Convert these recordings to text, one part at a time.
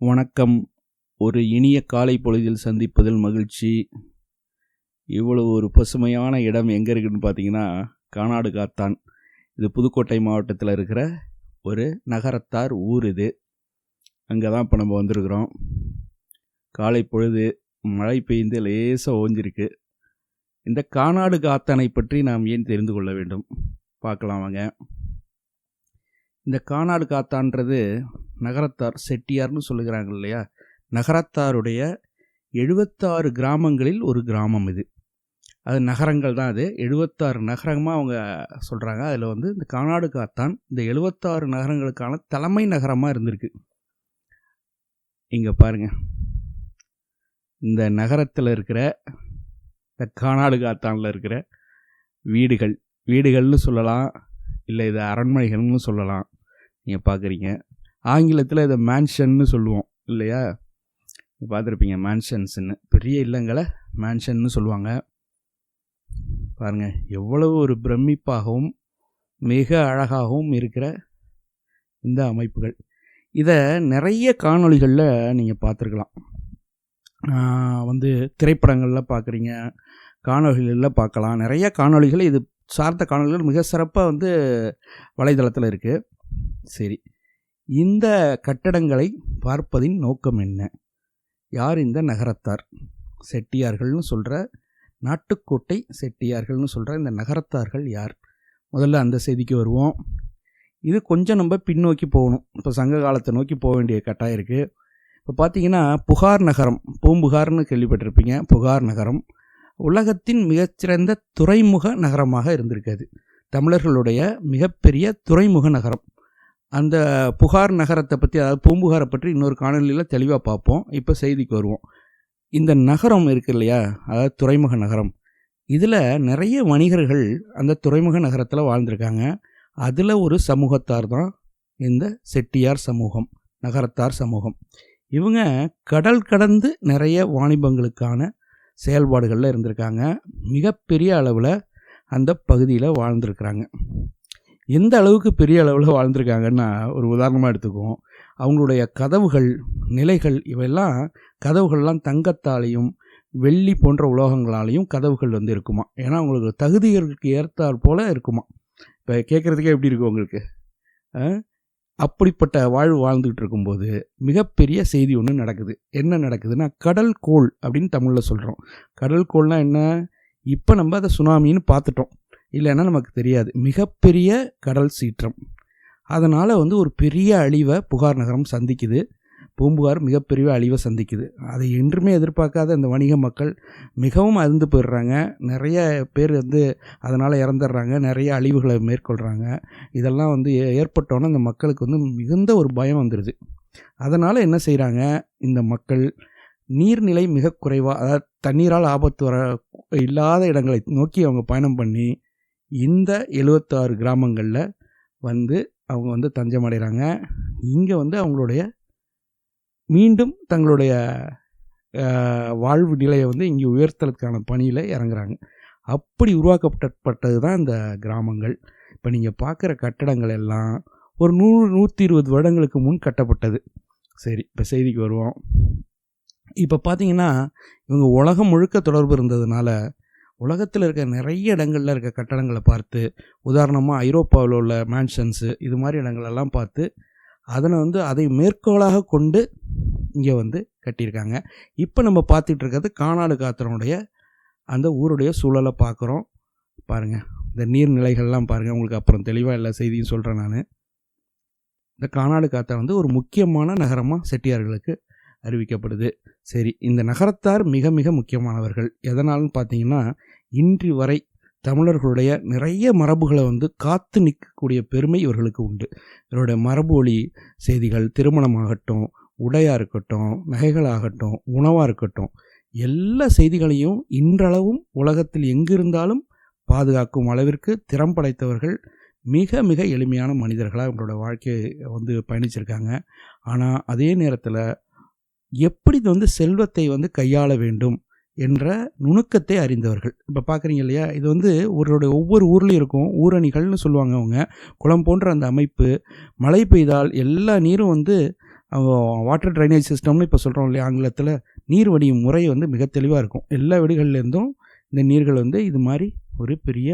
வணக்கம். ஒரு இனிய காலை பொழுதில் சந்திப்பதில் மகிழ்ச்சி. இவ்வளவு ஒரு பசுமையான இடம் எங்கே இருக்குதுன்னு பார்த்தீங்கன்னா, கானாடு காத்தான். இது புதுக்கோட்டை மாவட்டத்தில் இருக்கிற ஒரு நகரத்தார் ஊர் இது. அங்கே தான் இப்போ நம்ம வந்திருக்கிறோம். காலை பொழுது மழை பெய்ந்து லேசாக ஓஞ்சிருக்கு. இந்த கானாடு காத்தானை பற்றி நாம் ஏன் தெரிந்து கொள்ள வேண்டும் பார்க்கலாம் வாங்க. இந்த கானாடு காத்தான்றது நகரத்தார் செட்டியார்னு சொல்லுகிறாங்க இல்லையா, நகரத்தாருடைய 76 கிராமங்களில் ஒரு கிராமம் இது. அது நகரங்கள் தான். அது 76 நகரமாக அவங்க சொல்கிறாங்க. அதில் வந்து இந்த கானாடு காத்தான் இந்த 76 நகரங்களுக்கான தலைமை நகரமாக இருந்திருக்கு. இங்கே பாருங்கள், இந்த நகரத்தில் இருக்கிற இந்த கானாடு காத்தானில் இருக்கிற வீடுகள்னு சொல்லலாம், இல்லை இது அரண்மனைகள்னு சொல்லலாம். நீங்கள் பார்க்குறீங்க, ஆங்கிலத்தில் இதை மேன்ஷன்னு சொல்லுவோம் இல்லையா, பார்த்துருப்பீங்க மேன்ஷன்ஸ்ன்னு. பெரிய இல்லங்களை மேன்ஷன்னு சொல்லுவாங்க. பாருங்கள், எவ்வளவு ஒரு பிரமிப்பாகவும் மிக அழகாகவும் இருக்கிற இந்த அமைப்புகள். இதை நிறைய காணொளிகளில் நீங்கள் பார்த்துருக்கலாம். வந்து திரைப்படங்களில் பார்க்குறீங்க, காணொளிகளில் பார்க்கலாம். நிறைய காணொளிகள், இது சார்ந்த காணொளிகள் மிக சிறப்பாக வந்து வலைதளத்தில் இருக்குது. சரி, இந்த கட்டடங்களை பார்ப்பதின் நோக்கம் என்ன? யார் இந்த நகரத்தார்? செட்டியார்கள்னு சொல்கிற, நாட்டுக்கோட்டை செட்டியார்கள்னு சொல்கிற இந்த நகரத்தார்கள் யார்? முதல்ல அந்த செய்திக்கு வருவோம். இது கொஞ்சம் நம்ம பின்னோக்கி போகணும். இப்போ சங்க காலத்தை நோக்கி போக வேண்டிய கட்டாயம் இருக்குது. இப்போ பார்த்தீங்கன்னா, புகார் நகரம், பூம்புகார்னு கேள்விப்பட்டிருப்பீங்க. புகார் நகரம் உலகத்தின் மிகச்சிறந்த துறைமுக நகரமாக இருந்திருக்காது. தமிழர்களுடைய மிகப்பெரிய துறைமுக நகரம். அந்த புகார் நகரத்தை பற்றி, அதாவது பூம்புகாரை பற்றி இன்னொரு காணொலியில் தெளிவாக பார்ப்போம். இப்போ செய்திக்கு வருவோம். இந்த நகரம் இருக்குது இல்லையா, அதாவது துறைமுக நகரம், இதில் நிறைய வணிகர்கள் அந்த துறைமுக நகரத்தில் வாழ்ந்திருக்காங்க. அதில் ஒரு சமூகத்தார் தான் இந்த செட்டியார் சமூகம், நகரத்தார் சமூகம். இவங்க கடல் கடந்து நிறைய வாணிபங்களுக்கான செயல்பாடுகளில் இருந்திருக்காங்க. மிகப்பெரிய அளவில் அந்த பகுதியில் வாழ்ந்துருக்குறாங்க. எந்த அளவுக்கு பெரிய அளவில் வாழ்ந்துருக்காங்கன்னா, ஒரு உதாரணமாக எடுத்துக்குவோம். அவங்களுடைய கதவுகள், நிலைகள், இவையெல்லாம் கதவுகள்லாம் தங்கத்தாலையும் வெள்ளி போன்ற உலோகங்களாலையும் கதவுகள் வந்து இருக்குமா. ஏன்னா அவங்களுக்கு தகுதிகளுக்கு ஏற்றாற் போல் இருக்குமா. இப்போ கேட்குறதுக்கே எப்படி இருக்கும் உங்களுக்கு? அப்படிப்பட்ட வாழ்வு வாழ்ந்துக்கிட்டு இருக்கும்போது மிகப்பெரிய செய்தி ஒன்று நடக்குது. என்ன நடக்குதுன்னா, கடல் கோள் அப்படின்னு தமிழில் சொல்கிறோம். கடல் கோள்னால் என்ன? இப்போ நம்ம அதை சுனாமின்னு பார்த்துட்டோம், இல்லைன்னா நமக்கு தெரியாது. மிகப்பெரிய கடல் சீற்றம். அதனால் வந்து ஒரு பெரிய அழிவை புகார் நகரம் சந்திக்குது. பூம்புகார் மிகப்பெரிய அழிவை சந்திக்குது. அதை என்றுமே எதிர்பார்க்காத அந்த வணிக மக்கள் மிகவும் அதிர்ந்து போயிடுறாங்க. நிறைய பேர் வந்து அதனால் இறந்துடுறாங்க, நிறைய அழிவுகளை மேற்கொள்கிறாங்க. இதெல்லாம் வந்து ஏற்பட்டோன்னே அந்த மக்களுக்கு வந்து மிகுந்த ஒரு பயம் வந்துடுது. அதனால் என்ன செய்கிறாங்க, இந்த மக்கள் நீர்நிலை மிக குறைவாக, அதாவது தண்ணீரால் ஆபத்து வர இல்லாத இடங்களை நோக்கி அவங்க பயணம் பண்ணி இந்த 76 கிராமங்களில் வந்து அவங்க வந்து தஞ்சம் அடைகிறாங்க. இங்கே வந்து அவங்களுடைய மீண்டும் தங்களுடைய வாழ்வு நிலையை வந்து இங்கே உயர்த்துறதுக்கான பணியில் இறங்குறாங்க. அப்படி உருவாக்கப்பட்டது தான் இந்த கிராமங்கள். இப்போ நீங்கள் பார்க்குற கட்டடங்கள் எல்லாம் ஒரு 100-120 வருடங்களுக்கு முன் கட்டப்பட்டது. சரி, இப்போ செய்திக்கு வருவோம். இப்போ பார்த்தீங்கன்னா, இவங்க உலகம் முழுக்க தொடர்பு இருந்ததுனால உலகத்தில் இருக்க நிறைய இடங்களில் இருக்க கட்டடங்களை பார்த்து, உதாரணமாக ஐரோப்பாவில் உள்ள மேன்ஷன்ஸு, இது மாதிரி இடங்களெல்லாம் பார்த்து அதை மேற்கோளாக கொண்டு இங்கே வந்து கட்டியிருக்காங்க. இப்போ நம்ம பார்த்துட்டு இருக்கிறது கானாடு காத்தானுடைய அந்த ஊருடைய சூழலை பார்க்குறோம். பாருங்கள், இந்த நீர்நிலைகள்லாம் பாருங்கள். உங்களுக்கு அப்புறம் தெளிவாக எல்லா செய்தியும் சொல்கிறேன் நான். இந்த கானாடு காத்தான் வந்து ஒரு முக்கியமான நகரமாக செட்டியார்களுக்கு அறிவிக்கப்படுது. சரி, இந்த நகரத்தார் மிக மிக முக்கியமானவர்கள். எதனால்னு பார்த்தீங்கன்னா, இன்று வரை தமிழர்களுடைய நிறைய மரபுகளை வந்து காத்து நிற்கக்கூடிய பெருமை இவர்களுக்கு உண்டு. இவருடைய மரபு ஒளி செய்திகள், திருமணமாகட்டும், உடையாக இருக்கட்டும், நகைகளாகட்டும், உணவாக இருக்கட்டும், எல்லா செய்திகளையும் இன்றளவும் உலகத்தில் எங்கிருந்தாலும் பாதுகாக்கும் அளவிற்கு திறம் படைத்தவர்கள். மிக மிக எளிமையான மனிதர்களாக இவங்களோட வாழ்க்கையை வந்து பயணிச்சிருக்காங்க. ஆனால் அதே நேரத்தில் எப்படி வந்து செல்வத்தை வந்து கையாள வேண்டும் என்ற நுணுக்கத்தை அறிந்தவர்கள். இப்போ பார்க்குறீங்க இல்லையா, இது வந்து ஒவ்வொரு ஊர்லேயும் இருக்கும். ஊரணிகள்னு சொல்லுவாங்க அவங்க. குளம் போன்ற அந்த அமைப்பு, மழை பெய்தால் எல்லா நீரும் வந்து வாட்டர் ட்ரைனேஜ் சிஸ்டம்னு இப்போ சொல்கிறோம் இல்லையா ஆங்கிலத்தில், நீர் வடியும் முறை வந்து மிக தெளிவாக இருக்கும். எல்லா வீடுகள்லேருந்தும் இந்த நீர்கள் வந்து இது மாதிரி ஒரு பெரிய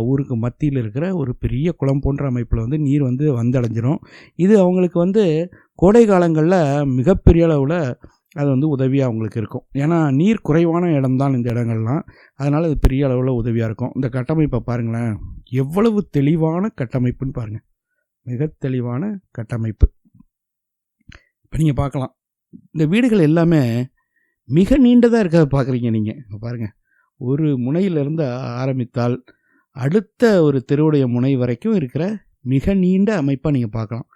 ஊருக்கு மத்தியில் இருக்கிற ஒரு பெரிய குளம் போன்ற அமைப்பில் வந்து நீர் வந்து வந்தடைஞ்சிரும். இது அவங்களுக்கு வந்து கோடை காலங்களில் மிகப்பெரிய அளவில் அது வந்து உதவியாக அவங்களுக்கு இருக்கும். ஏன்னா நீர் குறைவான இடம்தான் இந்த இடங்கள்லாம், அதனால் அது பெரிய அளவில் உதவியாக இருக்கும். இந்த கட்டமைப்பை பாருங்களேன், எவ்வளவு தெளிவான கட்டமைப்புன்னு பாருங்கள், மிக தெளிவான கட்டமைப்பு. இப்போ நீங்கள் பார்க்கலாம், இந்த வீடுகள் எல்லாமே மிக நீண்டதாக இருக்கிறத பார்க்குறீங்க நீங்கள். பாருங்கள், ஒரு முனையிலிருந்து ஆரம்பித்தால் அடுத்த ஒரு தெருவுடைய முனை வரைக்கும் இருக்கிற மிக நீண்ட அமைப்பாக நீங்கள் பார்க்கலாம்.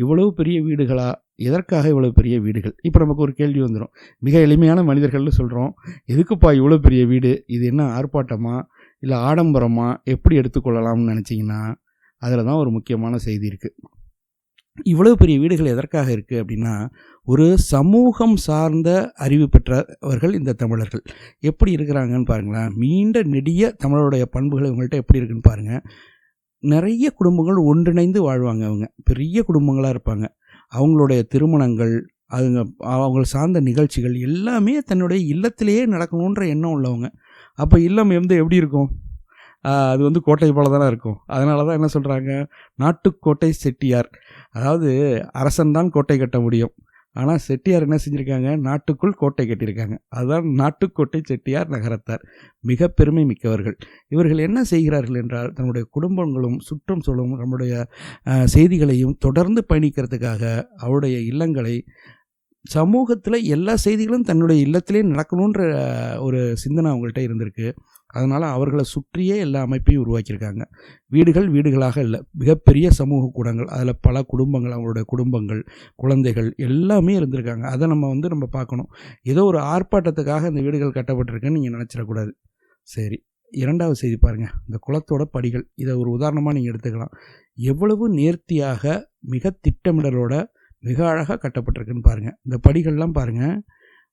இவ்வளவு பெரிய வீடுகளா? எதற்காக இவ்வளோ பெரிய வீடுகள்? இப்போ நமக்கு ஒரு கேள்வி வந்துடும். மிக எளிமையான மனிதர்கள்னு சொல்கிறோம், எதுக்குப்பா இவ்வளோ பெரிய வீடு? இது என்ன ஆர்ப்பாட்டமா இல்லை ஆடம்பரமா, எப்படி எடுத்துக்கொள்ளலாம்னு நினச்சிங்கன்னா அதில் தான் ஒரு முக்கியமான செய்தி இருக்குது. இவ்வளோ பெரிய வீடுகள் எதற்காக இருக்குது அப்படின்னா, ஒரு சமூகம் சார்ந்த அறிவு பெற்றவர்கள் இந்த தமிழர்கள். எப்படி இருக்கிறாங்கன்னு பாருங்களேன். நீண்ட நெடிய தமிழருடைய பண்புகள் இவங்கள்ட்ட எப்படி இருக்குன்னு பாருங்கள். நிறைய குடும்பங்கள் ஒன்றிணைந்து வாழ்வாங்க. அவங்க பெரிய குடும்பங்களாக இருப்பாங்க. அவங்களுடைய திருமணங்கள், அவங்க சார்ந்த நிகழ்ச்சிகள் எல்லாமே தன்னுடைய இல்லத்திலேயே நடக்கணுன்ற எண்ணம் உள்ளவங்க. அப்போ இல்லம் வந்து எப்படி இருக்கும்? அது வந்து கோட்டை போல தானே இருக்கும். அதனால தான் என்ன சொல்கிறாங்க, நாட்டுக்கோட்டை செட்டியார். அதாவது அரசன் தான் கோட்டை கட்ட முடியும், ஆனால் செட்டியார் என்ன செஞ்சுருக்காங்க, நாட்டுக்குள் கோட்டை கட்டியிருக்காங்க. அதுதான் நாட்டுக்கோட்டை செட்டியார் நகரத்தார். மிக பெருமை மிக்கவர்கள். இவர்கள் என்ன செய்கிறார்கள் என்றால், தன்னுடைய குடும்பங்களும் சுற்றம் சூழலும் நம்முடைய செய்திகளையும் தொடர்ந்து பயணிக்கிறதுக்காக அவருடைய இல்லங்களை, சமூகத்தில் எல்லா செய்திகளும் தன்னுடைய இல்லத்திலே நடக்கணுன்ற ஒரு சிந்தனை அவங்கள்ட்ட இருந்திருக்கு. அதனால் அவர்களை சுற்றியே எல்லா அமைப்பையும் உருவாக்கியிருக்காங்க. வீடுகள் வீடுகளாக இல்லை, மிகப்பெரிய சமூக கூடங்கள், அதில் பல குடும்பங்கள், அவங்களுடைய குடும்பங்கள், குழந்தைகள் எல்லாமே இருந்திருக்காங்க. அதை நம்ம பார்க்கணும். ஏதோ ஒரு ஆர்ப்பாட்டத்துக்காக இந்த வீடுகள் கட்டப்பட்டிருக்குன்னு நீங்கள் நினச்சிடக்கூடாது. சரி, இரண்டாவது செய்தி பாருங்கள், இந்த குளத்தோட படிகள். இதை ஒரு உதாரணமாக நீங்கள் எடுத்துக்கலாம். எவ்வளவு நேர்த்தியாக மிக திட்டமிடலோட மிக அழகாக கட்டப்பட்டிருக்குன்னு பாருங்கள். இந்த படிகள்லாம் பாருங்கள்,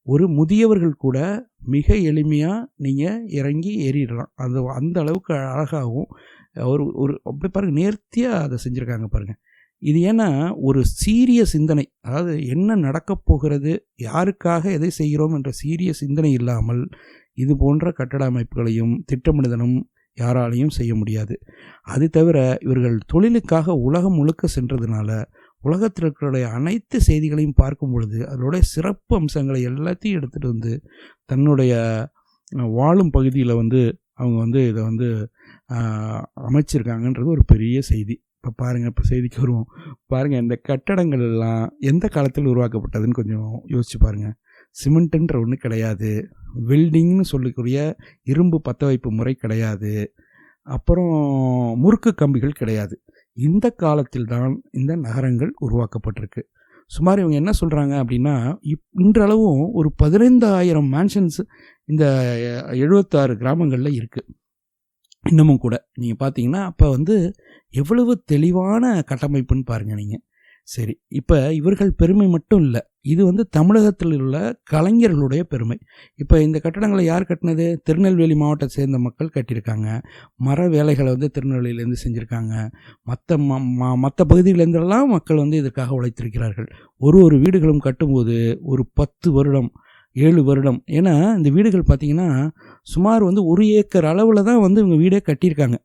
ஒரு முதியவர்கள் கூட மிக எளிமையாக நீங்கள் இறங்கி ஏறிடலாம். அந்த அளவுக்கு அழகாகவும் ஒரு அப்படி பாருங்கள், நேர்த்தியாக அதை செஞ்சுருக்காங்க பாருங்கள். இது ஏன்னா ஒரு சீரிய சிந்தனை, அதாவது என்ன நடக்கப் போகிறது, யாருக்காக எதை செய்கிறோம் என்ற சீரிய சிந்தனை இல்லாமல் இது போன்ற கட்டட அமைப்புகளையும் திட்டமிடுதலும் யாராலையும் செய்ய முடியாது. அது தவிர இவர்கள் தொழிலுக்காக உலகம் முழுக்க சென்றதுனால உலகத்தில் இருக்கிற அனைத்து செய்திகளையும் பார்க்கும் பொழுது அதனுடைய சிறப்பு அம்சங்களை எல்லாத்தையும் எடுத்துகிட்டு வந்து தன்னுடைய வாழும் பகுதியில் வந்து அவங்க வந்து இதை வந்து அமைச்சிருக்காங்கன்றது ஒரு பெரிய செய்தி. இப்போ பாருங்கள், இப்போ செய்திக்கு வருவோம். பாருங்கள், இந்த கட்டடங்கள் எல்லாம் எந்த காலத்தில் உருவாக்கப்பட்டதுன்னு கொஞ்சம் யோசிச்சு பாருங்கள். சிமெண்ட்டுன்ற ஒன்று கிடையாது, வெல்டிங்னு சொல்லக்கூடிய இரும்பு பற்ற வைப்பு முறை கிடையாது, அப்புறம் முறுக்கு கம்பிகள் கிடையாது. இந்த காலத்தில் தான் இந்த நகரங்கள் உருவாக்கப்பட்டிருக்கு. சுமார் இவங்க என்ன சொல்கிறாங்க அப்படின்னா, இன்றளவும் ஒரு 15,000 மேன்ஷன்ஸ் இந்த 76 கிராமங்களில் இருக்குது இன்னமும் கூட. நீங்கள் பார்த்தீங்கன்னா அப்போ வந்து எவ்வளவு தெளிவான கட்டமைப்புன்னு பாருங்கள் நீங்கள். சரி, இப்போ இவர்கள் பெருமை மட்டும் இல்லை, இது வந்து தமிழகத்தில் உள்ள கலைஞர்களுடைய பெருமை. இப்போ இந்த கட்டடங்களை யார் கட்டினது? திருநெல்வேலி மாவட்டத்தை சேர்ந்த மக்கள் கட்டியிருக்காங்க. மர வேலைகளை வந்து திருநெல்வேலியிலேருந்து செஞ்சுருக்காங்க. மற்ற பகுதிகளிலேருந்தெல்லாம் மக்கள் வந்து இதற்காக உழைத்திருக்கிறார்கள். ஒரு வீடுகளும் கட்டும்போது ஒரு 10 வருடம் 7 வருடம். ஏன்னா இந்த வீடுகள் பார்த்திங்கன்னா சுமார் வந்து 1 ஏக்கர் அளவில் தான் வந்து இவங்க வீடே கட்டியிருக்காங்க.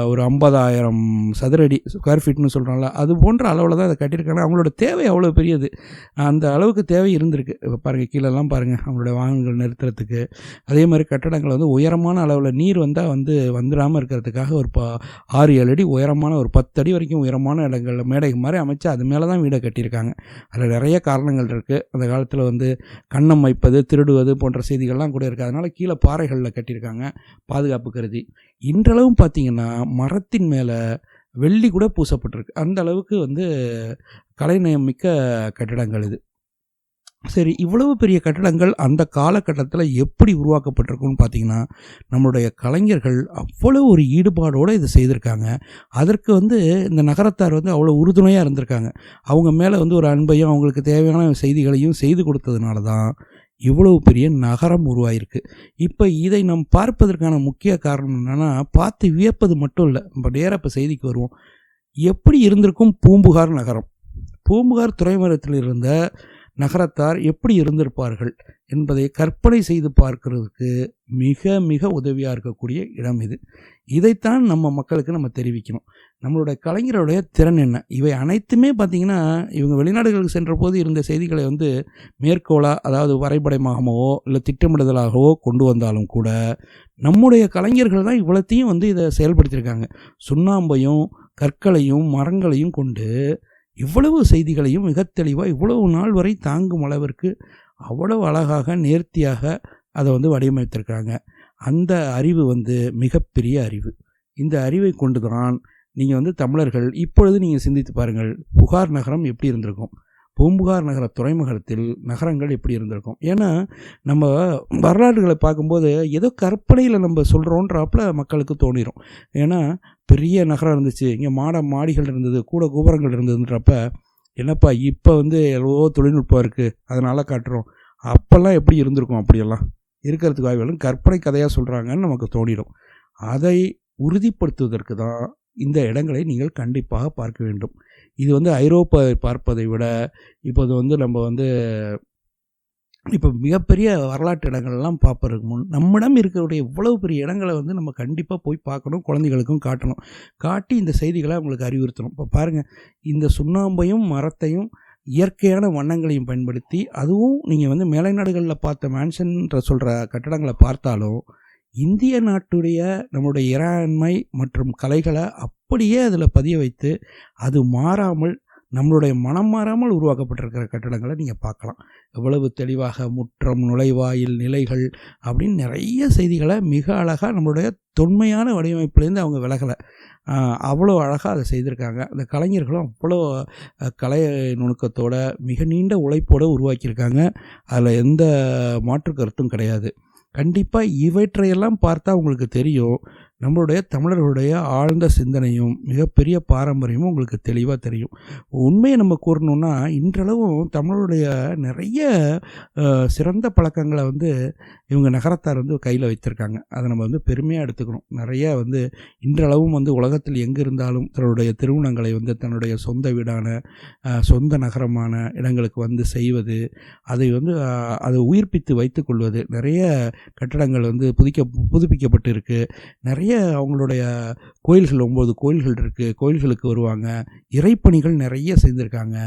ஒரு 50,000 சதுரடி ஸ்கொயர் ஃபீட்னு சொல்கிறோம்ல, அது போன்ற அளவில் தான் அதை கட்டியிருக்காங்க. அவங்களோட தேவை அவ்வளோ பெரியது, அந்த அளவுக்கு தேவை இருந்திருக்கு. இப்போ பாருங்கள், கீழெல்லாம் பாருங்கள் அவங்களுடைய வாகனங்கள் நிறுத்துறதுக்கு. அதே மாதிரி கட்டடங்கள் வந்து உயரமான அளவில் நீர் வந்தால் வந்து வந்துடாமல் இருக்கிறதுக்காக ஒரு 6-7 அடி உயரமான, ஒரு 10 அடி வரைக்கும் உயரமான இடங்களில் மேடை மாதிரி அமைச்சு அது மேலே தான் வீடை கட்டியிருக்காங்க. அதில் நிறைய காரணங்கள் இருக்குது. அந்த காலத்தில் வந்து கன்னம் வைப்பது, திருடுவது போன்ற செய்திகள்லாம் கூட இருக்குது. அதனால் கீழே பாறைகளில் கட்டியிருக்காங்க பாதுகாப்பு கருதி. இன்றளவும் பார்த்திங்கன்னா மரத்தின் மேலே வெள்ளி கூட பூசப்பட்டிருக்கு. அந்த அளவுக்கு வந்து கலைநயம் மிக்க கட்டிடங்கள் இது. சரி, இவ்வளவு பெரிய கட்டடங்கள் அந்த காலகட்டத்தில் எப்படி உருவாக்கப்பட்டிருக்குன்னு பார்த்தீங்கன்னா, நம்மளுடைய கலைஞர்கள் அவ்வளோ ஒரு ஈடுபாடோடு இதை செய்திருக்காங்க. அதற்கு வந்து இந்த நகரத்தார் வந்து அவ்வளோ உறுதுணையாக இருந்திருக்காங்க. அவங்க மேலே வந்து ஒரு அன்பையும் அவங்களுக்கு தேவையான செய்திகளையும் செய்து கொடுத்ததுனால தான் இவ்வளவு பெரிய நகரம் உருவாயிருக்கு. இப்போ இதை நாம் பார்ப்பதற்கான முக்கிய காரணம் என்னென்னா, பார்த்து வியப்பது மட்டும் இல்லை. நம்ம நேராக இப்போ செய்திக்கு வருவோம். எப்படி இருந்திருக்கும் பூம்புகார் நகரம்? பூம்புகார் துறைமுகத்தில் இருந்த நகரத்தார் எப்படி இருந்திருப்பார்கள் என்பதை கற்பனை செய்து பார்க்கறதுக்கு மிக மிக உதவியாக இருக்கக்கூடிய இடம் இது. இதைத்தான் நம்ம மக்களுக்கு நம்ம தெரிவிக்கணும். நம்மளுடைய கலைஞருடைய திறன் என்ன, இவை அனைத்துமே பார்த்திங்கன்னா இவங்க வெளிநாடுகளுக்கு சென்ற போது இருந்த செய்திகளை வந்து மேற்கோளாக, அதாவது வரைபடமாகவோ இல்லை திட்டமிடுதலாகவோ கொண்டு வந்தாலும் கூட நம்முடைய கலைஞர்கள் தான் இவ்வளத்தையும் வந்து இதை செயல்படுத்தியிருக்காங்க. சுண்ணாம்பையும் கற்களையும் மரங்களையும் கொண்டு இவ்வளவு செய்திகளையும் மிக தெளிவாக இவ்வளவு நாள் வரை தாங்கும் அளவிற்கு அவ்வளவு அழகாக நேர்த்தியாக அதை வந்து வடிவமைத்திருக்காங்க. அந்த அறிவு வந்து மிகப்பெரிய அறிவு. இந்த அறிவை கொண்டு தான் நீங்கள் வந்து தமிழர்கள் இப்பொழுது நீங்கள் சிந்தித்து பாருங்கள், புகார் நகரம் எப்படி இருந்திருக்கும், பூம்புகார் நகர துறைமுகத்தில் நகரங்கள் எப்படி இருந்திருக்கும். ஏன்னா நம்ம வரலாறுகளை பார்க்கும்போது ஏதோ கற்பனையில் நம்ம சொல்கிறோன்றாப்புல மக்களுக்கு தோணிடும். ஏன்னா பெரிய நகரம் இருந்துச்சு, இங்கே மாடிகள் இருந்தது, கூட கோபுரங்கள் இருந்ததுன்றப்ப என்னப்பா இப்போ வந்து எவ்வளோ தொழில்நுட்பம் இருக்குது அதனால் காட்டுறோம், அப்போல்லாம் எப்படி இருந்திருக்கும், அப்படியெல்லாம் இருக்கிறதுக்கு வாய்ப்புகளும் கற்பனை கதையாக சொல்கிறாங்கன்னு நமக்கு தோணிடும். அதை உறுதிப்படுத்துவதற்கு தான் இந்த இடங்களை நீங்கள் கண்டிப்பாக பார்க்க வேண்டும். இது வந்து ஐரோப்பாவை பார்ப்பதை விட இப்போது வந்து நம்ம வந்து இப்போ மிகப்பெரிய வரலாற்று இடங்கள்லாம் பார்ப்பதற்கு முன் நம்மிடம் இருக்கக்கூடிய இவ்வளவு பெரிய இடங்களை வந்து நம்ம கண்டிப்பாக போய் பார்க்கணும், குழந்தைகளுக்கும் காட்டணும், காட்டி இந்த செய்திகளை அவங்களுக்கு அறிவுறுத்தணும். இப்போ பாருங்கள், இந்த சுண்ணாம்பையும் மரத்தையும் இயற்கையான வண்ணங்களையும் பயன்படுத்தி, அதுவும் நீங்கள் வந்து மேலை நாடுகளில் பார்த்த மேன்ஷன்ற சொல்கிற கட்டடங்களை பார்த்தாலும் இந்திய நாட்டுடைய நம்முடைய இறையாண்மை மற்றும் கலைகளை அப்படியே அதில் பதிய வைத்து அது மாறாமல் நம்மளுடைய மனம் மாறாமல் உருவாக்கப்பட்டிருக்கிற கட்டடங்களை நீங்கள் பார்க்கலாம். எவ்வளவு தெளிவாக முற்றம், நுழைவாயில், நிலைகள் அப்படின்னு நிறைய செய்திகளை மிக அழகாக நம்மளுடைய தொன்மையான வடிவமைப்புலேருந்து அவங்க விலகலை, அவ்வளோ அழகாக அதை செய்திருக்காங்க. அந்த கலைஞர்களும் அவ்வளோ கலை நுணுக்கத்தோட மிக நீண்ட உழைப்போடு உருவாக்கியிருக்காங்க. அதில் எந்த மாற்று கருத்தும் கிடையாது. கண்டிப்பாக இவற்றையெல்லாம் பார்த்தா உங்களுக்கு தெரியும், நம்மளுடைய தமிழர்களுடைய ஆழ்ந்த சிந்தனையும் மிகப்பெரிய பாரம்பரியமும் உங்களுக்கு தெளிவாக தெரியும். உண்மையை நம்ம கூறணுன்னா, இன்றளவும் தமிழருடைய நிறைய சிறந்த பழக்கங்களை வந்து இவங்க நகரத்தார் வந்து கையில் வைத்திருக்காங்க. அதை நம்ம வந்து பெருமையாக எடுத்துக்கணும். நிறையா வந்து இன்றளவும் வந்து உலகத்தில் எங்கே இருந்தாலும் தன்னுடைய திருமணங்களை வந்து தன்னுடைய சொந்த வீடான சொந்த நகரமான இடங்களுக்கு வந்து செய்வது, அதை வந்து அதை உயிர்ப்பித்து வைத்துக்கொள்வது. நிறைய கட்டடங்கள் வந்து புதுப்பிக்கப்பட்டு இருக்குது. நிறைய அவங்களுடைய கோயில்கள் 9 கோயில்கள் இருக்குது, கோயில்களுக்கு வருவாங்க. இறைப்பணிகள் நிறைய செய்திருக்காங்க.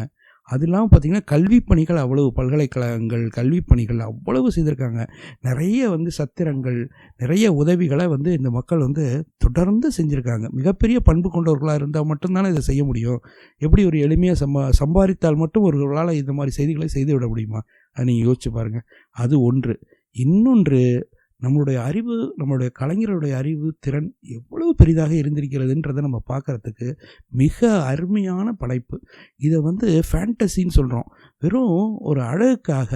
அது இல்லாமல் பார்த்திங்கன்னா கல்வி பணிகள் அவ்வளவு, பல்கலைக்கழகங்கள் கல்வி பணிகள் அவ்வளவு செய்திருக்காங்க. நிறைய வந்து சத்திரங்கள், நிறைய உதவிகளை வந்து இந்த மக்கள் வந்து தொடர்ந்து செஞ்சுருக்காங்க. மிகப்பெரிய பண்பு கொண்டவர்களாக இருந்தால் மட்டும்தானே இதை செய்ய முடியும். எப்படி ஒரு எளிமையாக சம்பாதித்தால் மட்டும் ஒருவர்களால் இந்த மாதிரி செய்திகளை செய்து விட முடியுமா? அதை நீங்கள் யோசிச்சு பாருங்கள். அது ஒன்று. இன்னொன்று, நம்மளுடைய அறிவு, நம்மளுடைய கலைஞருடைய அறிவு திறன் எவ்வளவு பெரிதாக இருந்திருக்கிறதுன்றதை நம்ம பார்க்குறதுக்கு மிக அருமையான படைப்பு. இதை வந்து ஃபேண்டசின்னு சொல்கிறோம். வெறும் ஒரு அழகுக்காக,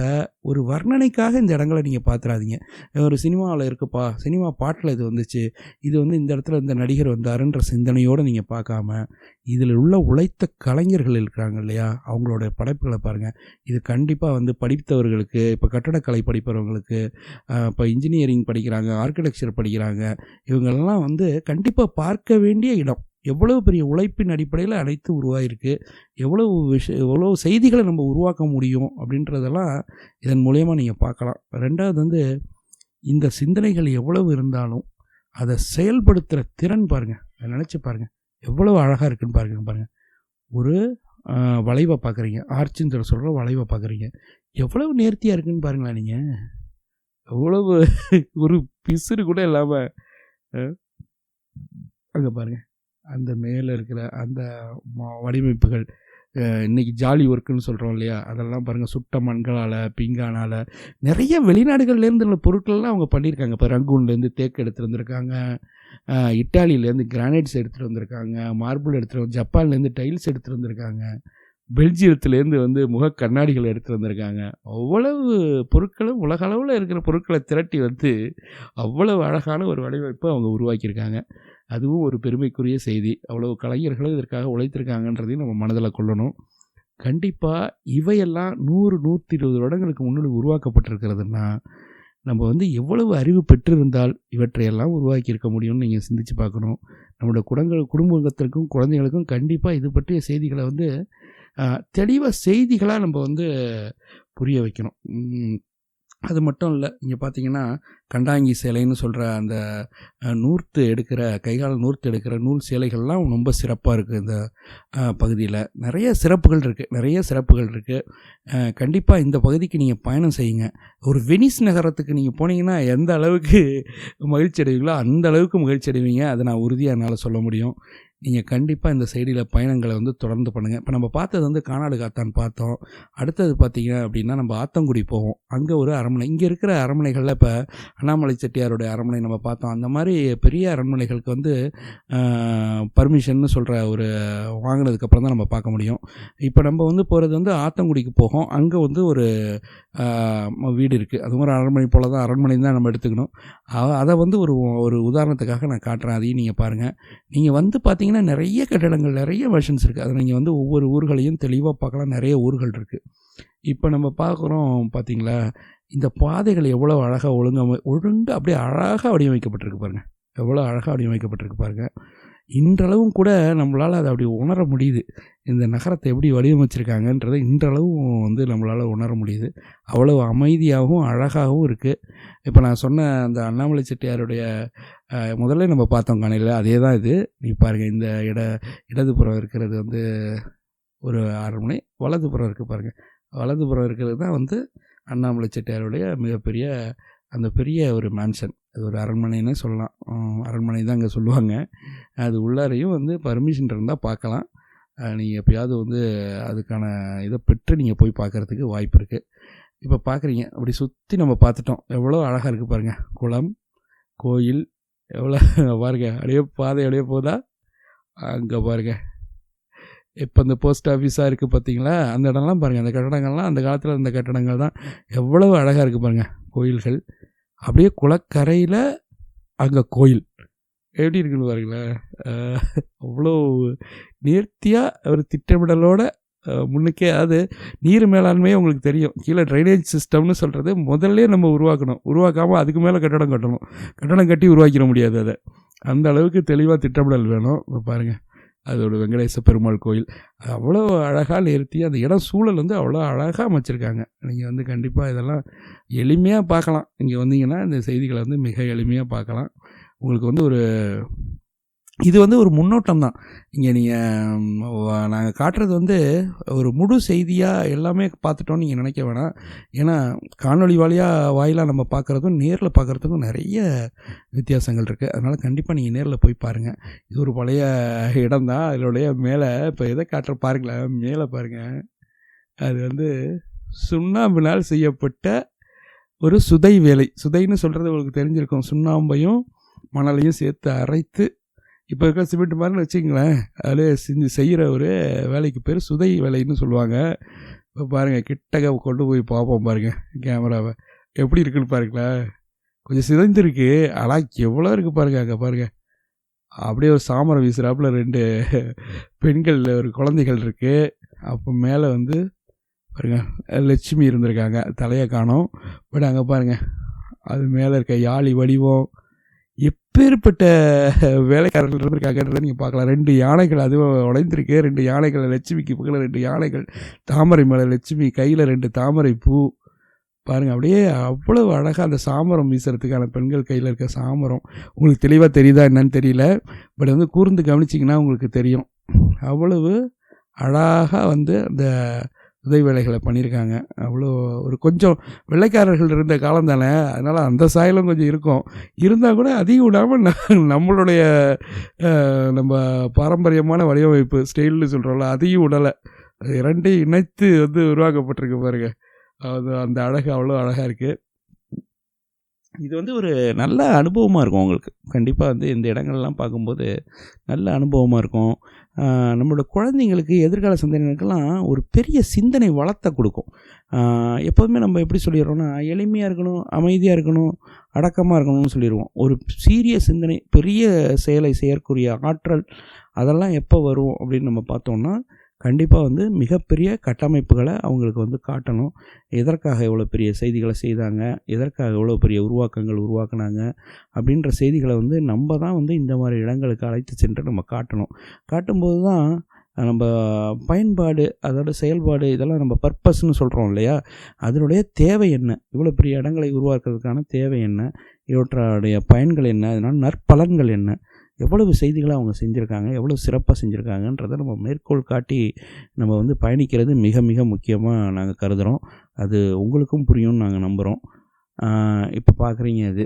ஒரு வர்ணனைக்காக இந்த இடங்களை நீங்கள் பார்த்துறாதீங்க. ஒரு சினிமாவில் இருக்குப்பா, சினிமா பாட்டில் இது வந்துச்சு, இது வந்து இந்த இடத்துல இந்த நடிகர் வந்தாருன்ற சிந்தனையோடு நீங்கள் பார்க்காம, இதில் உள்ள உழைத்த கலைஞர்கள் இருக்கிறாங்க இல்லையா, அவங்களோட படைப்புகளை பாருங்கள். இது கண்டிப்பாக வந்து படித்தவர்களுக்கு, இப்போ கட்டடக்கலை படிப்பவர்களுக்கு, இப்போ இன்ஜினியரிங் படிக்கிறாங்க, ஆர்கிடெக்சர் படிக்கிறாங்க, இவங்களெல்லாம் வந்து கண்டிப்பாக பார்க்க வேண்டிய இடம். எவ்வளவு பெரிய உழைப்பின் அடிப்படையில் அனைத்து உருவாகிருக்கு, எவ்வளவு செய்திகளை நம்ம உருவாக்க முடியும் அப்படின்றதெல்லாம் இதன் மூலயமா நீங்கள் பார்க்கலாம். ரெண்டாவது வந்து இந்த சிந்தனைகள் எவ்வளவு இருந்தாலும் அதை செயல்படுத்துகிற திறன் பாருங்கள். அதை நினச்சி பாருங்கள், எவ்வளவு அழகாக இருக்குன்னு பாருங்கள். ஒரு வளைவை பார்க்குறீங்க, ஆர்ச்சின்னு சொல்கிற வளைவை பார்க்குறீங்க, எவ்வளவு நேர்த்தியாக இருக்குன்னு பாருங்களேன். நீங்கள் எவ்வளவு ஒரு பிசுறு கூட இல்லாமல் அங்கே பாருங்கள், அந்த மேலே இருக்கிற அந்த வடிவமைப்புகள். இன்றைக்கி ஜாலி ஒர்க்குன்னு சொல்கிறோம் இல்லையா, அதெல்லாம் பாருங்கள், சுட்ட மண்களால், பீங்கானால், நிறைய வெளிநாடுகள்லேருந்து உள்ள பொருட்கள்லாம் அவங்க பண்ணியிருக்காங்க. இப்போ ரங்கூன்லேருந்து தேக்கு எடுத்துகிட்டு வந்திருக்காங்க, இட்டாலியிலேருந்து கிரானைட்ஸ் எடுத்துகிட்டு வந்திருக்காங்க, மார்பிள் எடுத்துகிட்டு, ஜப்பான்லேருந்து டைல்ஸ் எடுத்துகிட்டு வந்திருக்காங்க, பெல்ஜியத்துலேருந்து வந்து முக கண்ணாடிகள் எடுத்துகிட்டு வந்திருக்காங்க. அவ்வளவு பொருட்களும் உலக அளவில் இருக்கிற பொருட்களை திரட்டி வந்து அவ்வளவு அழகான ஒரு வடிவமைப்பை அவங்க உருவாக்கியிருக்காங்க. அதுவும் ஒரு பெருமைக்குரிய செய்தி. அவ்வளவு கலைஞர்களும் இதற்காக உழைத்திருக்காங்கன்றதையும் நம்ம மனதில் கொள்ளணும். கண்டிப்பாக இவையெல்லாம் 100-120 வருடங்களுக்கு முன்னாடி உருவாக்கப்பட்டிருக்கிறதுனா நம்ம வந்து எவ்வளவு அறிவு பெற்றிருந்தால் இவற்றையெல்லாம் உருவாக்கியிருக்க முடியும்னு நீங்கள் சிந்திச்சு பார்க்கணும். நம்மளோட குடும்பத்திற்கும் குழந்தைகளுக்கும் கண்டிப்பாக இது பற்றிய செய்திகளை வந்து தெளிவாக செய்திகளாக நம்ம வந்து புரிய வைக்கணும். அது மட்டும் இல்லை, இங்கே பார்த்தீங்கன்னா கண்டாங்கி சேலைன்னு சொல்கிற அந்த நூற்று எடுக்கிற கைகால் நூற்று எடுக்கிற நூல் சேலைகள்லாம் ரொம்ப சிறப்பாக இருக்குது. இந்த பகுதியில் நிறைய சிறப்புகள் இருக்குது. கண்டிப்பாக இந்த பகுதிக்கு நீங்கள் பயணம் செய்யுங்க. ஒரு வெனிஸ் நகரத்துக்கு நீங்கள் போனீங்கன்னா எந்த அளவுக்கு மகிழ்ச்சி அடைவீங்களோ அந்த அளவுக்கு மகிழ்ச்சி அடைவீங்க. அதை நான் உறுதியாக என்னால் சொல்ல முடியும். நீங்கள் கண்டிப்பாக இந்த சைடில் பயணங்களை வந்து தொடர்ந்து பண்ணுங்கள். இப்போ நம்ம பார்த்தது வந்து கானாடு காத்தான் பார்த்தோம். அடுத்தது பார்த்திங்க அப்படின்னா நம்ம ஆத்தங்குடி போவோம். அங்கே ஒரு அரண்மனை, இங்கே இருக்கிற அரண்மனைகளில் இப்போ அண்ணாமலை செட்டியாருடைய அரண்மனை நம்ம பார்த்தோம். அந்த மாதிரி பெரிய அரண்மனைகளுக்கு வந்து பர்மிஷன்னு சொல்கிற ஒரு வாங்கினதுக்கப்புறம் தான் நம்ம பார்க்க முடியும். இப்போ நம்ம வந்து போகிறது வந்து ஆத்தங்குடிக்கு போகும். அங்கே வந்து ஒரு வீடு இருக்குது. அது மாதிரி அரண்மனை போல் தான், அரண்மனை தான் நம்ம எடுத்துக்கணும். அதை வந்து ஒரு உதாரணத்துக்காக நான் காட்டுறேன். அதையும் நீங்கள் பாருங்கள். நீங்கள் வந்து பார்த்தீங்கன்னா நிறைய கட்டடங்கள், நிறைய வெர்ஷன்ஸ் இருக்குது. அதை நீங்கள் வந்து ஒவ்வொரு ஊர்களையும் தெளிவாக பார்க்கலாம். நிறைய ஊர்கள் இருக்குது. இப்போ நம்ம பார்க்குறோம் பார்த்தீங்களா, இந்த பாதைகள் எவ்வளோ அழகாக ஒழுங்காக அப்படியே அழகாக வடிவமைக்கப்பட்டிருக்கு பாருங்கள். எவ்வளோ அழகாக வடிவமைக்கப்பட்டிருக்கு பாருங்கள். இன்றளவும் கூட நம்மளால் அதை அப்படி உணர முடியுது. இந்த நகரத்தை எப்படி வடிவமைச்சிருக்காங்கன்றதை இன்றளவும் வந்து நம்மளால் உணர முடியுது. அவ்வளோ அமைதியாகவும் அழகாகவும் இருக்குது. இப்போ நான் சொன்ன அந்த அண்ணாமலை செட்டியாருடைய முதல்ல நம்ம பார்த்தோம் காணையில், அதே தான் இது. நீ பாருங்கள், இந்த இடதுபுறம் இருக்கிறது வந்து ஒரு அரண்மனை, வலதுபுறம் இருக்குது பாருங்கள். வலதுபுறம் இருக்கிறது தான் வந்து அண்ணாமலை செட்டியாருடைய மிகப்பெரிய அந்த பெரிய ஒரு மேன்ஷன். அது ஒரு அரண்மனைன்னு சொல்லலாம். அரண்மனை தான் அங்கே சொல்லுவாங்க. அது உள்ளாரையும் வந்து பர்மிஷன் இருந்தால் பார்க்கலாம். நீங்கள் எப்போயாவது வந்து அதுக்கான இதை பெற்று நீங்கள் போய் பார்க்குறதுக்கு வாய்ப்பு இருக்குது. இப்போ பார்க்குறீங்க, அப்படி சுற்றி நம்ம பார்த்துட்டோம். எவ்வளோ அழகாக இருக்குது பாருங்கள். குளம், கோயில், எவ்வளோ பாருங்கள். அப்படியே பாதை அப்படியே போதா, அங்கே பாருங்கள். இப்போ இந்த போஸ்ட் ஆஃபீஸாக இருக்குது பார்த்தீங்களா, அந்த இடம்லாம் பாருங்கள். அந்த கட்டடங்கள்லாம் அந்த காலத்தில் இருந்த கட்டடங்கள் தான். எவ்வளோ அழகாக இருக்குது பாருங்கள். கோயில்கள் அப்படியே குளக்கரையில் அங்கே கோயில் எப்படி இருக்குன்னு பாருங்களேன். அவ்வளோ நேர்த்தியாக ஒரு திட்டமிடலோட முன்னுக்கே, அதாவது நீர் மேலாண்மையே உங்களுக்கு தெரியும். கீழே ட்ரைனேஜ் சிஸ்டம்னு சொல்கிறது முதல்ல நம்ம உருவாக்காமல் அதுக்கு மேலே கட்டடம் கட்டணும். கட்டடம் கட்டி உருவாக்கிட முடியாது. அதை அந்த அளவுக்கு தெளிவாக திட்டமிடல் வேணும். இப்போ பாருங்கள், அதோட வெங்கடேச பெருமாள் கோயில் அவ்வளோ அழகாக நிறுத்தி அந்த இடம் சூழல் வந்து அவ்வளோ அழகாக அமைச்சிருக்காங்க. நீங்கள் வந்து கண்டிப்பாக இதெல்லாம் எளிமையாக பார்க்கலாம். இங்கே வந்தீங்கன்னா இந்த செய்திகளை வந்து மிக எளிமையாக பார்க்கலாம். உங்களுக்கு வந்து இது வந்து ஒரு முன்னோட்டம் தான். இங்கே நீங்கள் நாங்கள் காட்டுறது வந்து ஒரு முழு செய்தியாக எல்லாமே பார்த்துட்டோன்னு நீங்கள் நினைக்க வேணாம். ஏன்னா காணொலி வாயிலாக நம்ம பார்க்குறதும் நேரில் பார்க்குறதுக்கும் நிறைய வித்தியாசங்கள் இருக்குது. அதனால் கண்டிப்பாக நீங்கள் நேரில் போய் பாருங்கள். இது ஒரு பழைய இடம் தான். அதனுடைய மேலே இப்போ எதை காட்டுற பாருங்களேன், மேலே பாருங்கள். அது வந்து சுண்ணாம்பினால் செய்யப்பட்ட ஒரு சுதை வேலை. சுதைன்னு சொல்கிறது உங்களுக்கு தெரிஞ்சிருக்கும். சுண்ணாம்பையும் மணலையும் சேர்த்து அரைத்து, இப்போ இருக்கிற சிமெண்ட் மாதிரின்னு வச்சுங்களேன், அதில் செய்கிற ஒரு வேலைக்கு பேர் சுதை வேலைன்னு சொல்லுவாங்க. இப்போ பாருங்கள், கிட்டக்க கொண்டு போய் பார்ப்போம் பாருங்கள் கேமராவை. எப்படி இருக்குன்னு பாருங்களேன். கொஞ்சம் சிதைஞ்சிருக்கு, ஆனால் எவ்வளோ இருக்குது பாருங்கள். அங்கே பாருங்கள், அப்படியே ஒரு சாமரம் வீசுகிறாப்புல 2 பெண்கள், ஒரு குழந்தைகள் இருக்குது. அப்போ மேலே வந்து பாருங்கள் லட்சுமி இருந்திருக்காங்க, தலையை காணோம். பட் அங்கே பாருங்கள், அது மேலே இருக்க யாழி வடிவம், எப்பேற்பட்ட வேலைக்காரர்கள் இருந்திருக்காங்கன்றதை நீங்கள் பார்க்கலாம். 2 யானைகள் அதுவும் உடைந்திருக்கு. 2 யானைகள், லட்சுமிக்கு பக்கத்தில் 2 யானைகள், தாமரை மலை லட்சுமி கையில் 2 தாமரை பூ பாருங்கள். அப்படியே அவ்வளோ அழகாக அந்த சாமரம் வீசுறதுக்கான பெண்கள் கையில் இருக்க சாமரம் உங்களுக்கு தெளிவாக தெரியுதா என்னன்னு தெரியல. பட் வந்து கூர்ந்து கவனிச்சிங்கன்னா உங்களுக்கு தெரியும். அவ்வளவு அழகாக வந்து அந்த உதவி வேலைகளை பண்ணியிருக்காங்க. அவ்வளோ ஒரு கொஞ்சம் வெள்ளைக்காரர்கள் இருந்த காலம் தானே, அதனால் அந்த சாயலும் கொஞ்சம் இருக்கும். இருந்தால் கூட அதிகம் விடாமல் நம்மளுடைய நம்ம பாரம்பரியமான வடிவமைப்பு ஸ்டைல்னு சொல்கிறோம்ல, அதையும் விடலை. அது 2ஐயும் இணைத்து வந்து உருவாக்கப்பட்டிருக்கு பாருங்க. அது அந்த அழகு அவ்வளோ அழகாக இருக்குது. இது வந்து ஒரு நல்ல அனுபவமாக இருக்கும் உங்களுக்கு. கண்டிப்பாக வந்து இந்த இடங்கள்லாம் பார்க்கும்போது நல்ல அனுபவமாக இருக்கும். நம்மளோட குழந்தைங்களுக்கு, எதிர்கால சந்ததியினருக்கெல்லாம் ஒரு பெரிய சிந்தனை வளத்தை கொடுக்கும். எப்போதுமே நம்ம எப்படி சொல்லிடுறோன்னா, எளிமையாக இருக்கணும், அமைதியாக இருக்கணும், அடக்கமாக இருக்கணும்னு சொல்லிடுவோம். ஒரு சீரிய சிந்தனை, பெரிய செயலை செய்யக்கூடிய ஆற்றல், அதெல்லாம் எப்போ வரும் அப்படின்னு நம்ம பார்த்தோம்னா, கண்டிப்பாக வந்து மிகப்பெரிய கட்டமைப்புகளை அவங்களுக்கு வந்து காட்டணும். எதற்காக எவ்வளோ பெரிய செய்திகளை செய்தாங்க, எதற்காக எவ்வளோ பெரிய உருவாக்கங்கள் உருவாக்குனாங்க அப்படின்ற செய்திகளை வந்து நம்ம தான் வந்து இந்த மாதிரி இடங்களுக்கு அழைத்து சென்று நம்ம காட்டணும். காட்டும்போது தான் நம்ம பயன்பாடு, அதோட செயல்பாடு, இதெல்லாம் நம்ம பர்ப்பஸ்ன்னு சொல்கிறோம் இல்லையா? அதனுடைய தேவை என்ன? இவ்வளோ பெரிய இடங்களை உருவாக்குறதுக்கான தேவை என்ன? இவற்றுடைய பயன்கள் என்ன? அதனால் நற்பலன்கள் என்ன? எவ்வளவு செய்திகளை அவங்க செஞ்சுருக்காங்க, எவ்வளோ சிறப்பாக செஞ்சுருக்காங்கன்றதை நம்ம மேற்கோள் காட்டி நம்ம வந்து பயணிக்கிறது மிக மிக முக்கியமாக நாங்கள் கருதுகிறோம். அது உங்களுக்கும் புரியும்னு நாங்கள் நம்புகிறோம். இப்போ பார்க்குறீங்க இது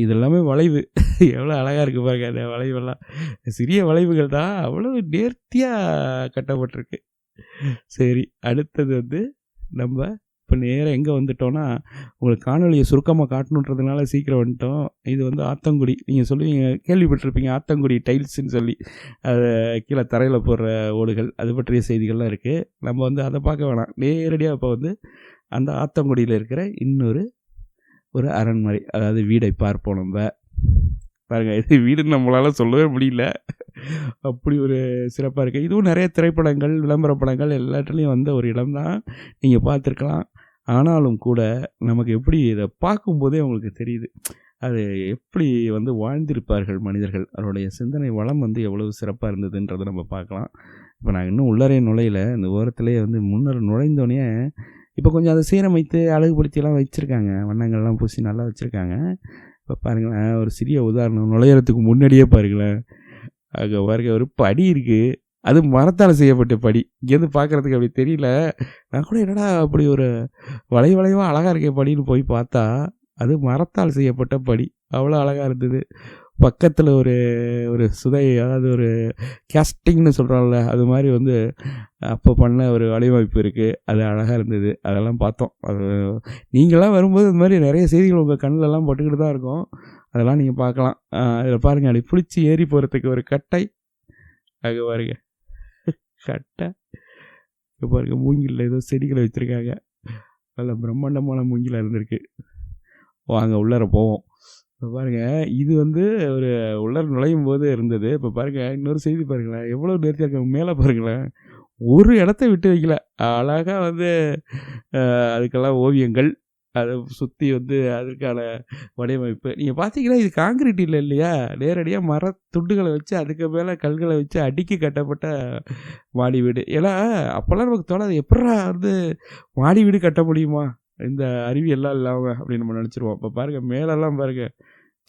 இது எல்லாமே வளைவு. எவ்வளோ அழகாக இருக்குது பாருங்க அந்த வளைவெல்லாம். சிறிய வளைவுகள் தான், அவ்வளோ நேர்த்தியாக கட்டப்பட்டிருக்கு. சரி, அடுத்தது வந்து நம்ம இப்போ நேராக எங்கே வந்துட்டோன்னா, உங்களுக்கு காணொலியை சுருக்கமாக காட்டணுன்றதுனால சீக்கிரம் வந்துட்டோம். இது வந்து ஆத்தங்குடி. நீங்கள் சொல்லுவீங்க, கேள்விப்பட்டிருப்பீங்க ஆத்தங்குடி டைல்ஸ்ன்னு சொல்லி. அதை கீழே தரையில் போடுற ஓடுகள், அது பற்றிய செய்திகள்லாம் இருக்குது. நம்ம வந்து அதை பார்க்க வேணாம், நேரடியாக இப்போ வந்து அந்த ஆத்தங்குடியில் இருக்கிற இன்னொரு ஒரு அரண்மனை, அதாவது வீடை பார்ப்போம். நம்ம பாருங்கள், இது வீடுன்னு நம்மளால் சொல்லவே முடியல, அப்படி ஒரு சிறப்பாக இருக்குது. இதுவும் நிறைய திரைப்படங்கள், விளம்பர படங்கள் எல்லாத்துலேயும் வந்த ஒரு இடம் தான், நீங்கள் பார்த்துருக்கலாம். ஆனாலும் கூட நமக்கு எப்படி இதை பார்க்கும்போதே உங்களுக்கு தெரியுது, அது எப்படி வந்து வாழ்ந்திருப்பார்கள் மனிதர்கள், அவருடைய சிந்தனை வளம் வந்து எவ்வளவு சிறப்பாக இருந்ததுன்றதை நம்ம பார்க்கலாம். இப்போ நான் இன்னும் உள்ளரே நுழையில, இந்த ஓரத்துலேயே வந்து முன்னர் நுழைந்தோடனே இப்போ கொஞ்சம் அதை சீரமைத்து அழகுபடுத்தியெல்லாம் வச்சுருக்காங்க, வண்ணங்கள்லாம் பூசி நல்லா வச்சுருக்காங்க. இப்போ பாருங்களேன், ஒரு சிறிய உதாரணம், நுழையிறதுக்கு முன்னாடியே பாருங்களேன், அங்கே பாருங்க ஒரு படி இருக்குது, அது மரத்தால் செய்யப்பட்ட படி. இங்கேருந்து பார்க்குறதுக்கு அப்படி தெரியல. நான் கூட என்னடா அப்படி ஒரு வளைவாக அழகாக இருக்க படின்னு போய் பார்த்தா, அது மரத்தால் செய்யப்பட்ட படி. அவ்வளோ அழகாக இருந்தது. பக்கத்தில் ஒரு ஒரு சுதை, அதாவது ஒரு கேஸ்டிங்னு சொல்கிறோம்ல, அது மாதிரி வந்து அப்போ பண்ண ஒரு வடிவமைப்பு இருக்குது. அது அழகாக இருந்தது. அதெல்லாம் பார்த்தோம். அது நீங்களாம் வரும்போது இந்த மாதிரி நிறைய செய்திகள் உங்கள் கண்ணிலெல்லாம் போட்டுக்கிட்டு தான் இருக்கும். அதெல்லாம் நீங்கள் பார்க்கலாம். அதில் பாருங்கள், அப்படி பிடிச்சி ஏறி போகிறதுக்கு ஒரு கட்டை, அங்கே பாருங்க கட்டை, பாருங்க மூங்கிலில் ஏதோ செடிகளை வச்சுருக்காங்க, நல்ல பிரம்மாண்டமான மூங்கிலாக இருந்திருக்கு. வாங்க உள்ளார போவோம். இப்போ பாருங்கள், இது வந்து ஒரு உள்ளார நுழையும் போது இருந்தது. இப்போ பாருங்கள், இன்னொரு செய்தி பாருங்களேன், எவ்வளோ நேர்த்தியாக இருக்காங்க. மேலே பாருங்களேன், ஒரு இடத்த விட்டு வைக்கல, அழகாக வந்து அதுக்கெல்லாம் ஓவியங்கள், அதை சுற்றி வந்து அதற்கான வடிவமைப்பு. நீங்கள் பார்த்தீங்கன்னா இது காங்கிரீட் இல்லை இல்லையா, நேரடியாக மர துண்டுகளை வச்சு அதுக்கு மேலே கல்களை வச்சு அடுக்கி கட்டப்பட்ட மாடி வீடு. ஏன்னா அப்போல்லாம் நமக்கு தோணாது, எப்படா வந்து மாடி வீடு கட்ட முடியுமா இந்த அறிவியெல்லாம் இல்லாமல் அப்படின்னு நம்ம நினச்சிருவோம். இப்போ பாருங்கள், மேலெல்லாம் பாருங்கள்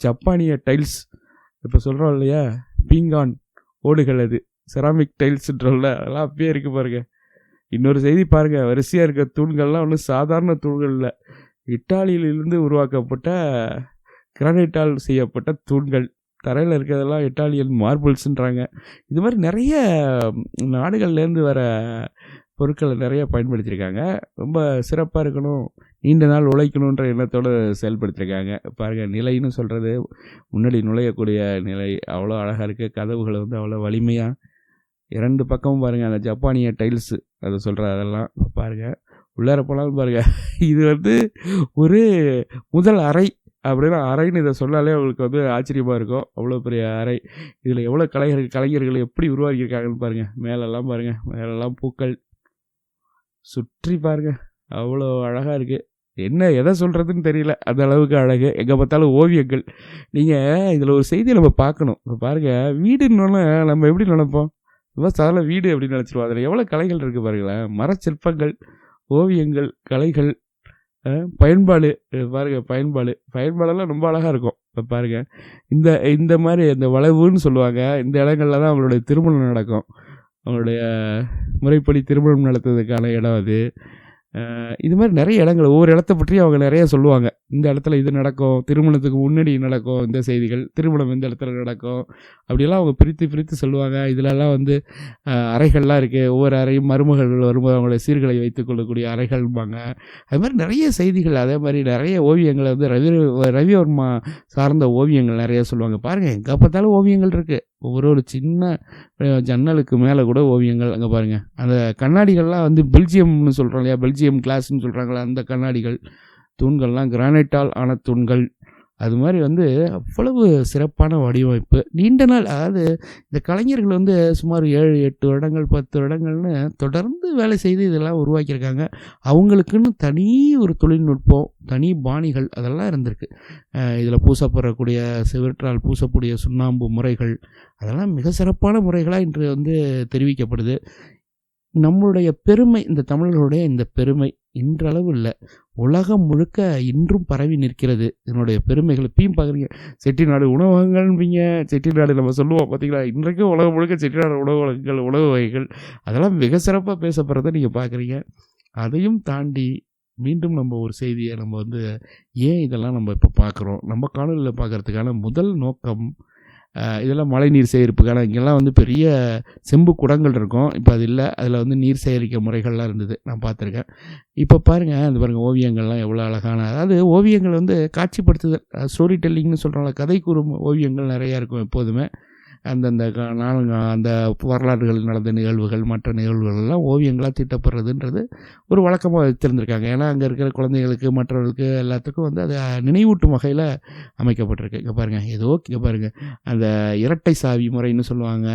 ஜப்பானிய டைல்ஸ். இப்போ சொல்கிறோம் இல்லையா, பீங்கான் ஓடுகள், அது செராமிக் டைல்ஸுன்றோம்ல, அதெல்லாம் அப்பயே இருக்குது பாருங்கள். இன்னொரு செய்தி பாருங்கள், வரிசையாக இருக்க தூண்கள்லாம் ஒன்றும் சாதாரண தூண்கள் இல்லை, இட்டாலியிலிருந்து உருவாக்கப்பட்ட கிரானைட்டால் செய்யப்பட்ட தூண்கள். தரையில் இருக்கிறதெல்லாம் இட்டாலியன் மார்பிள்ஸுன்றாங்க. இது மாதிரி நிறைய நாடுகள்லேருந்து வர பொருட்களை நிறைய பயன்படுத்தியிருக்காங்க. ரொம்ப சிறப்பாக இருக்கணும், நீண்ட நாள் உழைக்கணுன்ற எண்ணத்தோடு செயல்படுத்தியிருக்காங்க. பாருங்கள், நிலைன்னு சொல்கிறது, முன்னாடி நுழையக்கூடிய நிலை அவ்வளோ அழகாக இருக்குது. கதவுகளை வந்து அவ்வளோ வலிமையாக, இரண்டு பக்கமும் பாருங்கள் அந்த ஜப்பானிய டைல்ஸு, அதை சொல்கிற அதெல்லாம் பாருங்கள். உள்ளார போனாலும் பாருங்கள், இது வந்து ஒரு முதல் அறை அப்படின்னா, அறைன்னு இதை சொன்னாலே அவங்களுக்கு வந்து ஆச்சரியமாக இருக்கும். அவ்வளோ பெரிய அறை, இதில் எவ்வளோ கலைஞர்கள் எப்படி உருவாக்கியிருக்காங்கன்னு பாருங்கள். மேலெல்லாம் பாருங்கள், மேலெல்லாம் பூக்கள் சுற்றி பாருங்கள், அவ்வளோ அழகாக இருக்குது. என்ன எதை சொல்கிறதுன்னு தெரியல, அந்த அளவுக்கு அழகு. எங்கே பார்த்தாலும் ஓவியங்கள். நீங்கள் இதில் ஒரு செய்தியை நம்ம பார்க்கணும். இப்போ பாருங்கள், வீடுன்னொன்னே நம்ம எப்படி நினைப்போம், சாதாரண வீடு அப்படின்னு நினச்சிருவோம். அதில் எவ்வளோ கலைகள் இருக்குது பாருங்களேன், மரச்சிற்பங்கள், ஓவியங்கள், கலைகள், பயன்பாடு பாருங்கள், பயன்பாடெல்லாம் ரொம்ப அழகாக இருக்கும். இப்போ பாருங்கள், இந்த மாதிரி இந்த வளைவுன்னு சொல்லுவாங்க, இந்த இடங்கள்ல தான் அவங்களுடைய திருமணம் நடக்கும். அவங்களுடைய முறைப்படி திருமணம் நடத்துறதுக்கான இடம் அது. இது மாதிரி நிறைய இடங்கள், ஒவ்வொரு இடத்த பற்றி அவங்க நிறைய சொல்லுவாங்க. இந்த இடத்துல இது நடக்கும், திருமணத்துக்கு முன்னாடி நடக்கும் இந்த செய்திகள், திருமணம் இந்த இடத்துல நடக்கும், அப்படியெல்லாம் அவங்க பிரித்து சொல்லுவாங்க. இதிலெல்லாம் வந்து அறைகள்லாம் இருக்குது. ஒவ்வொரு அறையும் மருமகள்கள் வரும்போது அவங்களோட சீர்களை வைத்துக் கொள்ளக்கூடிய அறைகள்பாங்க. அது மாதிரி நிறைய செய்திகள். அதே மாதிரி நிறைய ஓவியங்களை வந்து ரவிவர்மா சார்ந்த ஓவியங்கள் நிறைய சொல்லுவாங்க. பாருங்கள், எங்கே பார்த்தாலும் ஓவியங்கள் இருக்குது. ஒரு சின்ன ஜன்னலுக்கு மேலே கூட ஓவியங்கள். அங்கே பாருங்கள், அந்த கண்ணாடிகள்லாம் வந்து பெல்ஜியம்னு சொல்கிறோம் இல்லையா, பெல்ஜியம் கிளாஸ்ன்னு சொல்கிறாங்களா, அந்த கண்ணாடிகள். தூண்கள்லாம் கிரானைட்டால் ஆன தூண்கள். அது மாதிரி வந்து அவ்வளவு சிறப்பான வடிவமைப்பு. நீண்ட நாள், அதாவது இந்த கலைஞர்கள் வந்து சுமார் 7, 8 வருடங்கள் 10 வருடங்கள்னு தொடர்ந்து வேலை செய்து இதெல்லாம் உருவாக்கியிருக்காங்க. அவங்களுக்குன்னு தனி ஒரு தொழில்நுட்பம், தனி பாணிகள் அதெல்லாம் இருந்திருக்கு. இதில் பூசப்படக்கூடிய செவிற்றால் பூசக்கூடிய சுண்ணாம்பு முறைகள் அதெல்லாம் மிக சிறப்பான முறைகளாக இன்று வந்து தெரிவிக்கப்படுது. நம்மளுடைய பெருமை, இந்த தமிழர்களுடைய இந்த பெருமை இன்றளவு இல்லை, உலகம் முழுக்க இன்றும் பரவி நிற்கிறது. இதனுடைய பெருமைகள் இப்பயும் பார்க்குறீங்க. செட்டிநாடு உணவகங்கள்பீங்க, செட்டிநாடு நம்ம சொல்லுவோம் பார்த்தீங்களா, இன்றைக்கும் உலகம் முழுக்க செட்டிநாடு உணவகங்கள், உணவு வகைகள் அதெல்லாம் மிக சிறப்பாக பேசப்படுறதை நீங்கள் பார்க்குறீங்க. அதையும் தாண்டி மீண்டும் நம்ம ஒரு செய்தியை நம்ம வந்து ஏன் இதெல்லாம் நம்ம இப்போ பார்க்குறோம், நம்ம காணொலியில் பார்க்குறதுக்கான முதல் நோக்கம், இதெல்லாம் மழைநீர் சேகரிப்புக்கான இங்கெல்லாம் வந்து பெரிய செம்பு குடங்கள் இருக்கும். இப்போ அது இல்லை. அதில் வந்து நீர் சேகரிக்க முறைகள்லாம் இருந்தது, நான் பார்த்துருக்கேன். இப்போ பாருங்கள், அது பாருங்கள் ஓவியங்கள்லாம் எவ்வளோ அழகான, அதாவது ஓவியங்கள் வந்து காட்சிப்படுத்துதல், ஸ்டோரி டெல்லிங்னு சொல்கிறாங்களா, கதை கூறும் ஓவியங்கள் நிறையா இருக்கும் எப்போதுமே. அந்தந்த அந்த வரலாறுகள் நடந்த நிகழ்வுகள், மற்ற நிகழ்வுகள்லாம் ஓவியங்களாக தீட்டப்படுறதுன்றது ஒரு வழக்கமாக வச்சுருந்துருக்காங்க. ஏன்னா அங்கே இருக்கிற குழந்தைகளுக்கு மற்றவர்களுக்கு எல்லாத்துக்கும் வந்து அதை நினைவூட்டும் வகையில் அமைக்கப்பட்டிருக்கு. இங்கே பாருங்கள், ஏதோ இங்கே பாருங்கள், அந்த இரட்டை சாவி முறைன்னு சொல்லுவாங்க.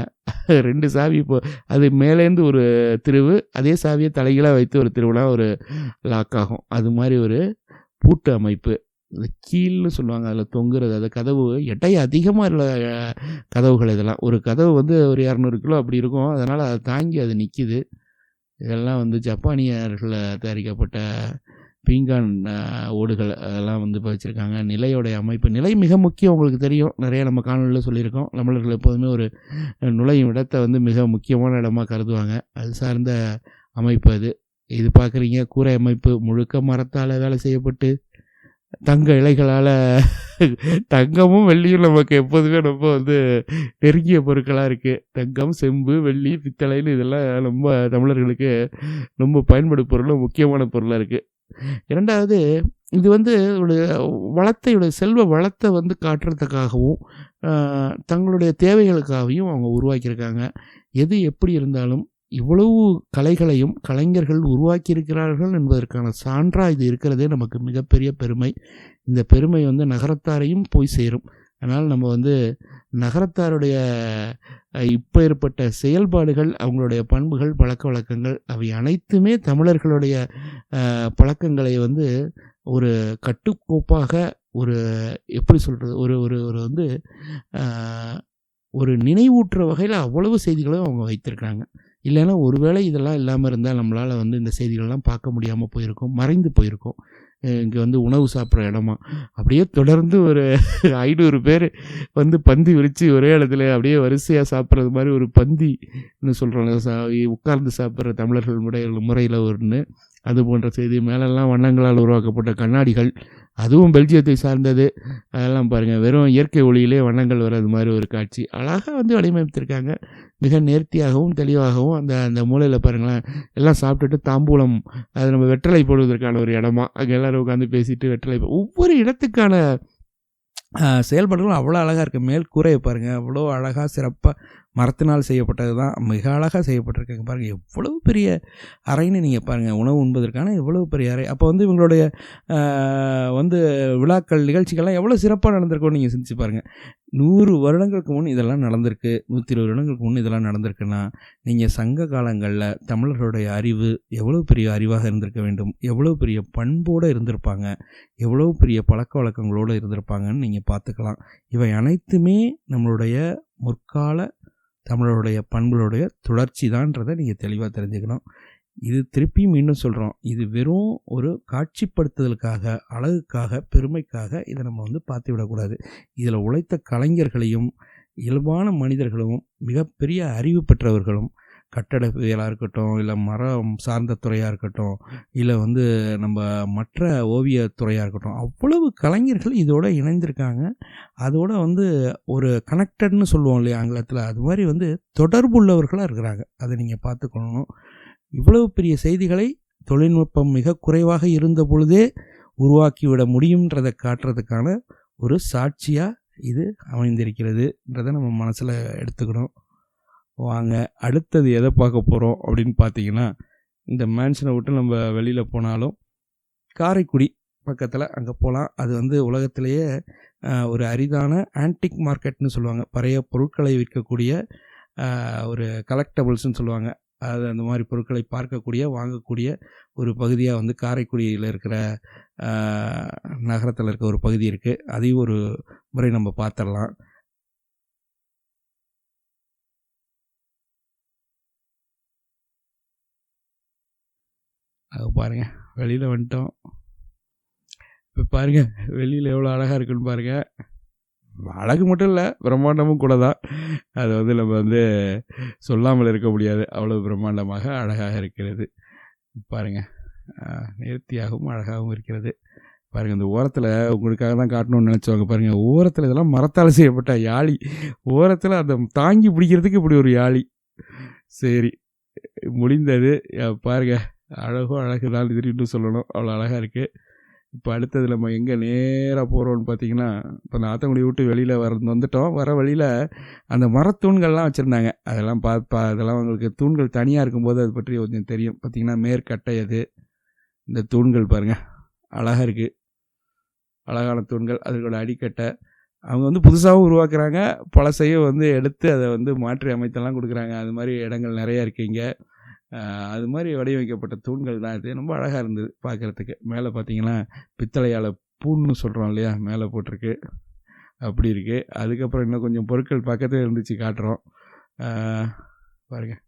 2 சாவி, இப்போ அது மேலேருந்து ஒரு திருவு, அதே சாவியை தலைகீழாக வைத்து ஒரு திருவுனா ஒரு லாக் ஆகும். அது மாதிரி ஒரு பூட்டு அமைப்பு. இந்த கீல்னு சொல்லுவாங்க, அதில் தொங்குறது. அது கதவு எடை அதிகமாக உள்ள கதவுகள். இதெல்லாம் ஒரு கதவு வந்து ஒரு 200 கிலோ அப்படி இருக்கும். அதனால் அதை தாங்கி அது நிற்கிது. இதெல்லாம் வந்து ஜப்பானியர்களில் தயாரிக்கப்பட்ட பீங்கான் ஓடுகள் அதெல்லாம் வந்து இப்போ வச்சுருக்காங்க. நிலையோடைய அமைப்பு, நிலை மிக முக்கியம். உங்களுக்கு தெரியும், நிறைய நம்ம காணொலியில் சொல்லியிருக்கோம். நம்மளர்கள் எப்போதுமே ஒரு நுழையும் இடத்தை வந்து மிக முக்கியமான இடமா கருதுவாங்க. அது சார்ந்த அமைப்பு அது. இது பார்க்குறீங்க, கூரை அமைப்பு முழுக்க மரத்தால் வேலை செய்யப்பட்டு தங்க இலைகளால், தங்கமும் வெள்ளியும் நமக்கு எப்போதுமே ரொம்ப வந்து நெருங்கிய பொருட்களாக இருக்குது. தங்கம், செம்பு, வெள்ளி, பித்தளைன்னு இதெல்லாம் ரொம்ப தமிழர்களுக்கு ரொம்ப பயன்படும் பொருளும் முக்கியமான பொருளாக இருக்குது. இரண்டாவது, இது வந்து ஒரு வளத்தையுடைய செல்வ வளத்தை வந்து காட்டுறதுக்காகவும் தங்களுடைய தேவைகளுக்காகவும் அவங்க உருவாக்கியிருக்காங்க. எது எப்படி இருந்தாலும் இவ்வளவு கலைகளையும் கலைஞர்கள் உருவாக்கியிருக்கிறார்கள் என்பதற்கான சான்றாக இது இருக்கிறதே நமக்கு மிகப்பெரிய பெருமை. இந்த பெருமை வந்து நகரத்தாரையும் போய் சேரும். அதனால் நம்ம வந்து நகரத்தாருடைய இப்போ ஏற்பட்ட செயல்பாடுகள், அவங்களுடைய பண்புகள், பழக்க வழக்கங்கள் அவை அனைத்துமே தமிழர்களுடைய பழக்கங்களை வந்து ஒரு கட்டுக்கோப்பாக, ஒரு எப்படி சொல்கிறது, ஒரு ஒரு ஒரு வந்து ஒரு நினைவூட்டுற வகையில் அவ்வளவு செய்திகளும் அவங்க வைத்திருக்காங்க. இல்லைன்னா ஒருவேளை இதெல்லாம் இல்லாமல் இருந்தால் நம்மளால் வந்து இந்த செய்திகளெல்லாம் பார்க்க முடியாமல் போயிருக்கும், மறைந்து போயிருக்கும். இங்கே வந்து உணவு சாப்பிட்ற இடமா அப்படியே தொடர்ந்து ஒரு 500 பேர் வந்து பந்தி விரித்து ஒரே இடத்துல அப்படியே வரிசையாக சாப்பிட்றது மாதிரி ஒரு பந்தின்னு சொல்கிறோம், உட்கார்ந்து சாப்பிட்ற தமிழர்கள் முறையில் ஒன்று. அது போன்ற செய்தி. மேலெல்லாம் வண்ணங்களால் உருவாக்கப்பட்ட கண்ணாடிகள், அதுவும் பெல்ஜியத்தை சார்ந்தது. அதெல்லாம் பாருங்கள், வெறும் இயற்கை ஒளியிலே வண்ணங்கள் வர்றது மாதிரி ஒரு காட்சி அழகாக வந்து வடிவமைத்திருக்காங்க. மிக நேர்த்தியாகவும் தெளிவாகவும். அந்த மூலையில் பாருங்களேன், எல்லாம் சாப்பிட்டுட்டு தாம்பூலம், அது நம்ம வெற்றலை போடுவதற்கான ஒரு இடமா, அங்கே எல்லோரும் உட்காந்து பேசிட்டு வெற்றலை, ஒவ்வொரு இடத்துக்கான செயல்பாடுகளும் அவ்வளோ அழகாக இருக்குது. மேல் கூரையை பாருங்கள், அவ்வளோ அழகாக சிறப்பாக மரத்தினால் செய்யப்பட்டது தான், மிக அழகாக செய்யப்பட்டிருக்குங்க. பாருங்கள் எவ்வளவு பெரிய அறைன்னு நீங்கள் பாருங்கள், உணவு உண்பதற்கான எவ்வளவு பெரிய அறை. அப்போ வந்து இவங்களுடைய வந்து விழாக்கள், நிகழ்ச்சிகள்லாம் எவ்வளோ சிறப்பாக நடந்திருக்கும்னு நீங்கள் சிந்திச்சு பாருங்கள். 100 வருடங்களுக்கு முன் இதெல்லாம் நடந்திருக்கு, 120 வருடங்களுக்கு முன் இதெல்லாம் நடந்திருக்குன்னா நீங்கள் சங்க காலங்களில் தமிழர்களுடைய அறிவு எவ்வளோ பெரிய அறிவாக இருந்திருக்க வேண்டும், எவ்வளோ பெரிய பண்போடு இருந்திருப்பாங்க, எவ்வளோ பெரிய பழக்க வழக்கங்களோடு இருந்திருப்பாங்கன்னு நீங்கள் பார்த்துக்கலாம். இவை அனைத்துமே நம்மளுடைய முற்கால தமிழருடைய பண்புகளுடைய தொடர்ச்சி தான்றதை நீங்கள் தெளிவாக தெரிஞ்சுக்கணும். இது திருப்பியும் மீண்டும் சொல்கிறோம், இது வெறும் ஒரு காட்சிப்படுத்துதலுக்காக, அழகுக்காக, பெருமைக்காக இதை நம்ம வந்து பார்த்து விடக்கூடாது. இதில் உழைத்த கலைஞர்களையும் இயல்பான மனிதர்களும் மிகப்பெரிய அறிவு பெற்றவர்களும், கட்டடவியலாக இருக்கட்டும், இல்லை மரம் சார்ந்த துறையாக இருக்கட்டும், இல்லை வந்து நம்ம மற்ற ஓவியத்துறையாக இருக்கட்டும், அவ்வளவு கலைஞர்கள் இதோடு இணைந்திருக்காங்க. அதோடு வந்து ஒரு கனெக்டட்னு சொல்லுவோம் இல்லையா ஆங்கிலத்தில், அது மாதிரி வந்து தொடர்புள்ளவர்களாக இருக்கிறாங்க. அதை நீங்கள் பார்த்துக்கணும். இவ்வளவு பெரிய செய்திகளை தொழில்நுட்பம் மிக குறைவாக இருந்த பொழுதே உருவாக்கிவிட முடியுன்றதை காட்டுறதுக்கான ஒரு சாட்சியாக இது அமைந்திருக்கிறதுன்றதை நம்ம மனசில் எடுத்துக்கணும். வாங்க அடுத்தது எதை பார்க்க போகிறோம் அப்படின்னு பார்த்தீங்கன்னா, இந்த மேன்ஷனை விட்டு நம்ம வெளியில் போனாலும் காரைக்குடி பக்கத்தில் அங்கே போகலாம். அது வந்து உலகத்திலேயே ஒரு அரிதான ஆன்டிக் மார்க்கெட்னு சொல்லுவாங்க. பழைய பொருட்களை விற்கக்கூடிய ஒரு கலெக்டபிள்ஸ்னு சொல்லுவாங்க. அது அந்த மாதிரி பொருட்களை பார்க்கக்கூடிய வாங்கக்கூடிய ஒரு பகுதியாக வந்து காரைக்குடியில் இருக்கிற நகரத்தில் இருக்க ஒரு பகுதி இருக்குது. அதையும் ஒரு முறை நம்ம பார்த்துடலாம். அது பாருங்கள், வெளியில் வந்துட்டோம். இப்போ பாருங்கள் வெளியில் எவ்வளோ அழகாக இருக்குன்னு பாருங்கள். அழகு மட்டும் இல்லை, பிரம்மாண்டமும் கூட தான். அது வந்து நம்ம வந்து சொல்லாமல் இருக்க முடியாது, அவ்வளோ பிரம்மாண்டமாக அழகாக இருக்கிறது. பாருங்கள், நேர்த்தியாகவும் அழகாகவும் இருக்கிறது. பாருங்கள், இந்த ஓரத்தில் உங்களுக்காக தான் காட்டணும்னு நினச்சவங்க பாருங்கள், ஓரத்தில் இதெல்லாம் மரத்தால் செய்யப்பட்ட யாழி. ஓரத்தில் அதை தாங்கி பிடிக்கிறதுக்கு இப்படி ஒரு யாழி. சரி, முடிந்தது. பாருங்கள், அழகும் அழகு தான், இது இன்னும் சொல்லணும், அவ்வளோ அழகாக இருக்குது. இப்போ அடுத்தது நம்ம எங்கே நேராக போகிறோம்னு பார்த்தீங்கன்னா, இப்போ அந்த ஆத்தங்குடி விட்டு வெளியில் வந்துட்டோம். வர வழியில் அந்த மரத்தூண்கள்லாம் வச்சுருந்தாங்க. அதெல்லாம் அதெல்லாம் உங்களுக்கு தூண்கள் தனியாக இருக்கும்போது அது பற்றி கொஞ்சம் தெரியும். பார்த்திங்கன்னா மேற்கட்டை அது, இந்த தூண்கள் பாருங்கள் அழகாக இருக்குது. அழகான தூண்கள், அதோட அடிக்கட்டை அவங்க வந்து புதுசாகவும் உருவாக்குறாங்க, பழசையும் வந்து எடுத்து அதை வந்து மாற்றி அமைத்தெல்லாம் கொடுக்குறாங்க. அது மாதிரி இடங்கள் நிறையா இருக்குது இங்கே. அது மாதிரி வடிவமைக்கப்பட்ட தூண்கள் தான் இது. ரொம்ப அழகாக இருந்தது பார்க்குறதுக்கு. மேலே பார்த்தீங்கன்னா பித்தளையால் பூன்னு சொல்கிறோம் இல்லையா, மேலே போட்டிருக்கு, அப்படி இருக்குது. அதுக்கப்புறம் இன்னும் கொஞ்சம் பொருட்கள் பக்கத்தில் இருந்துச்சு, காட்டுறோம். பாருங்கள்,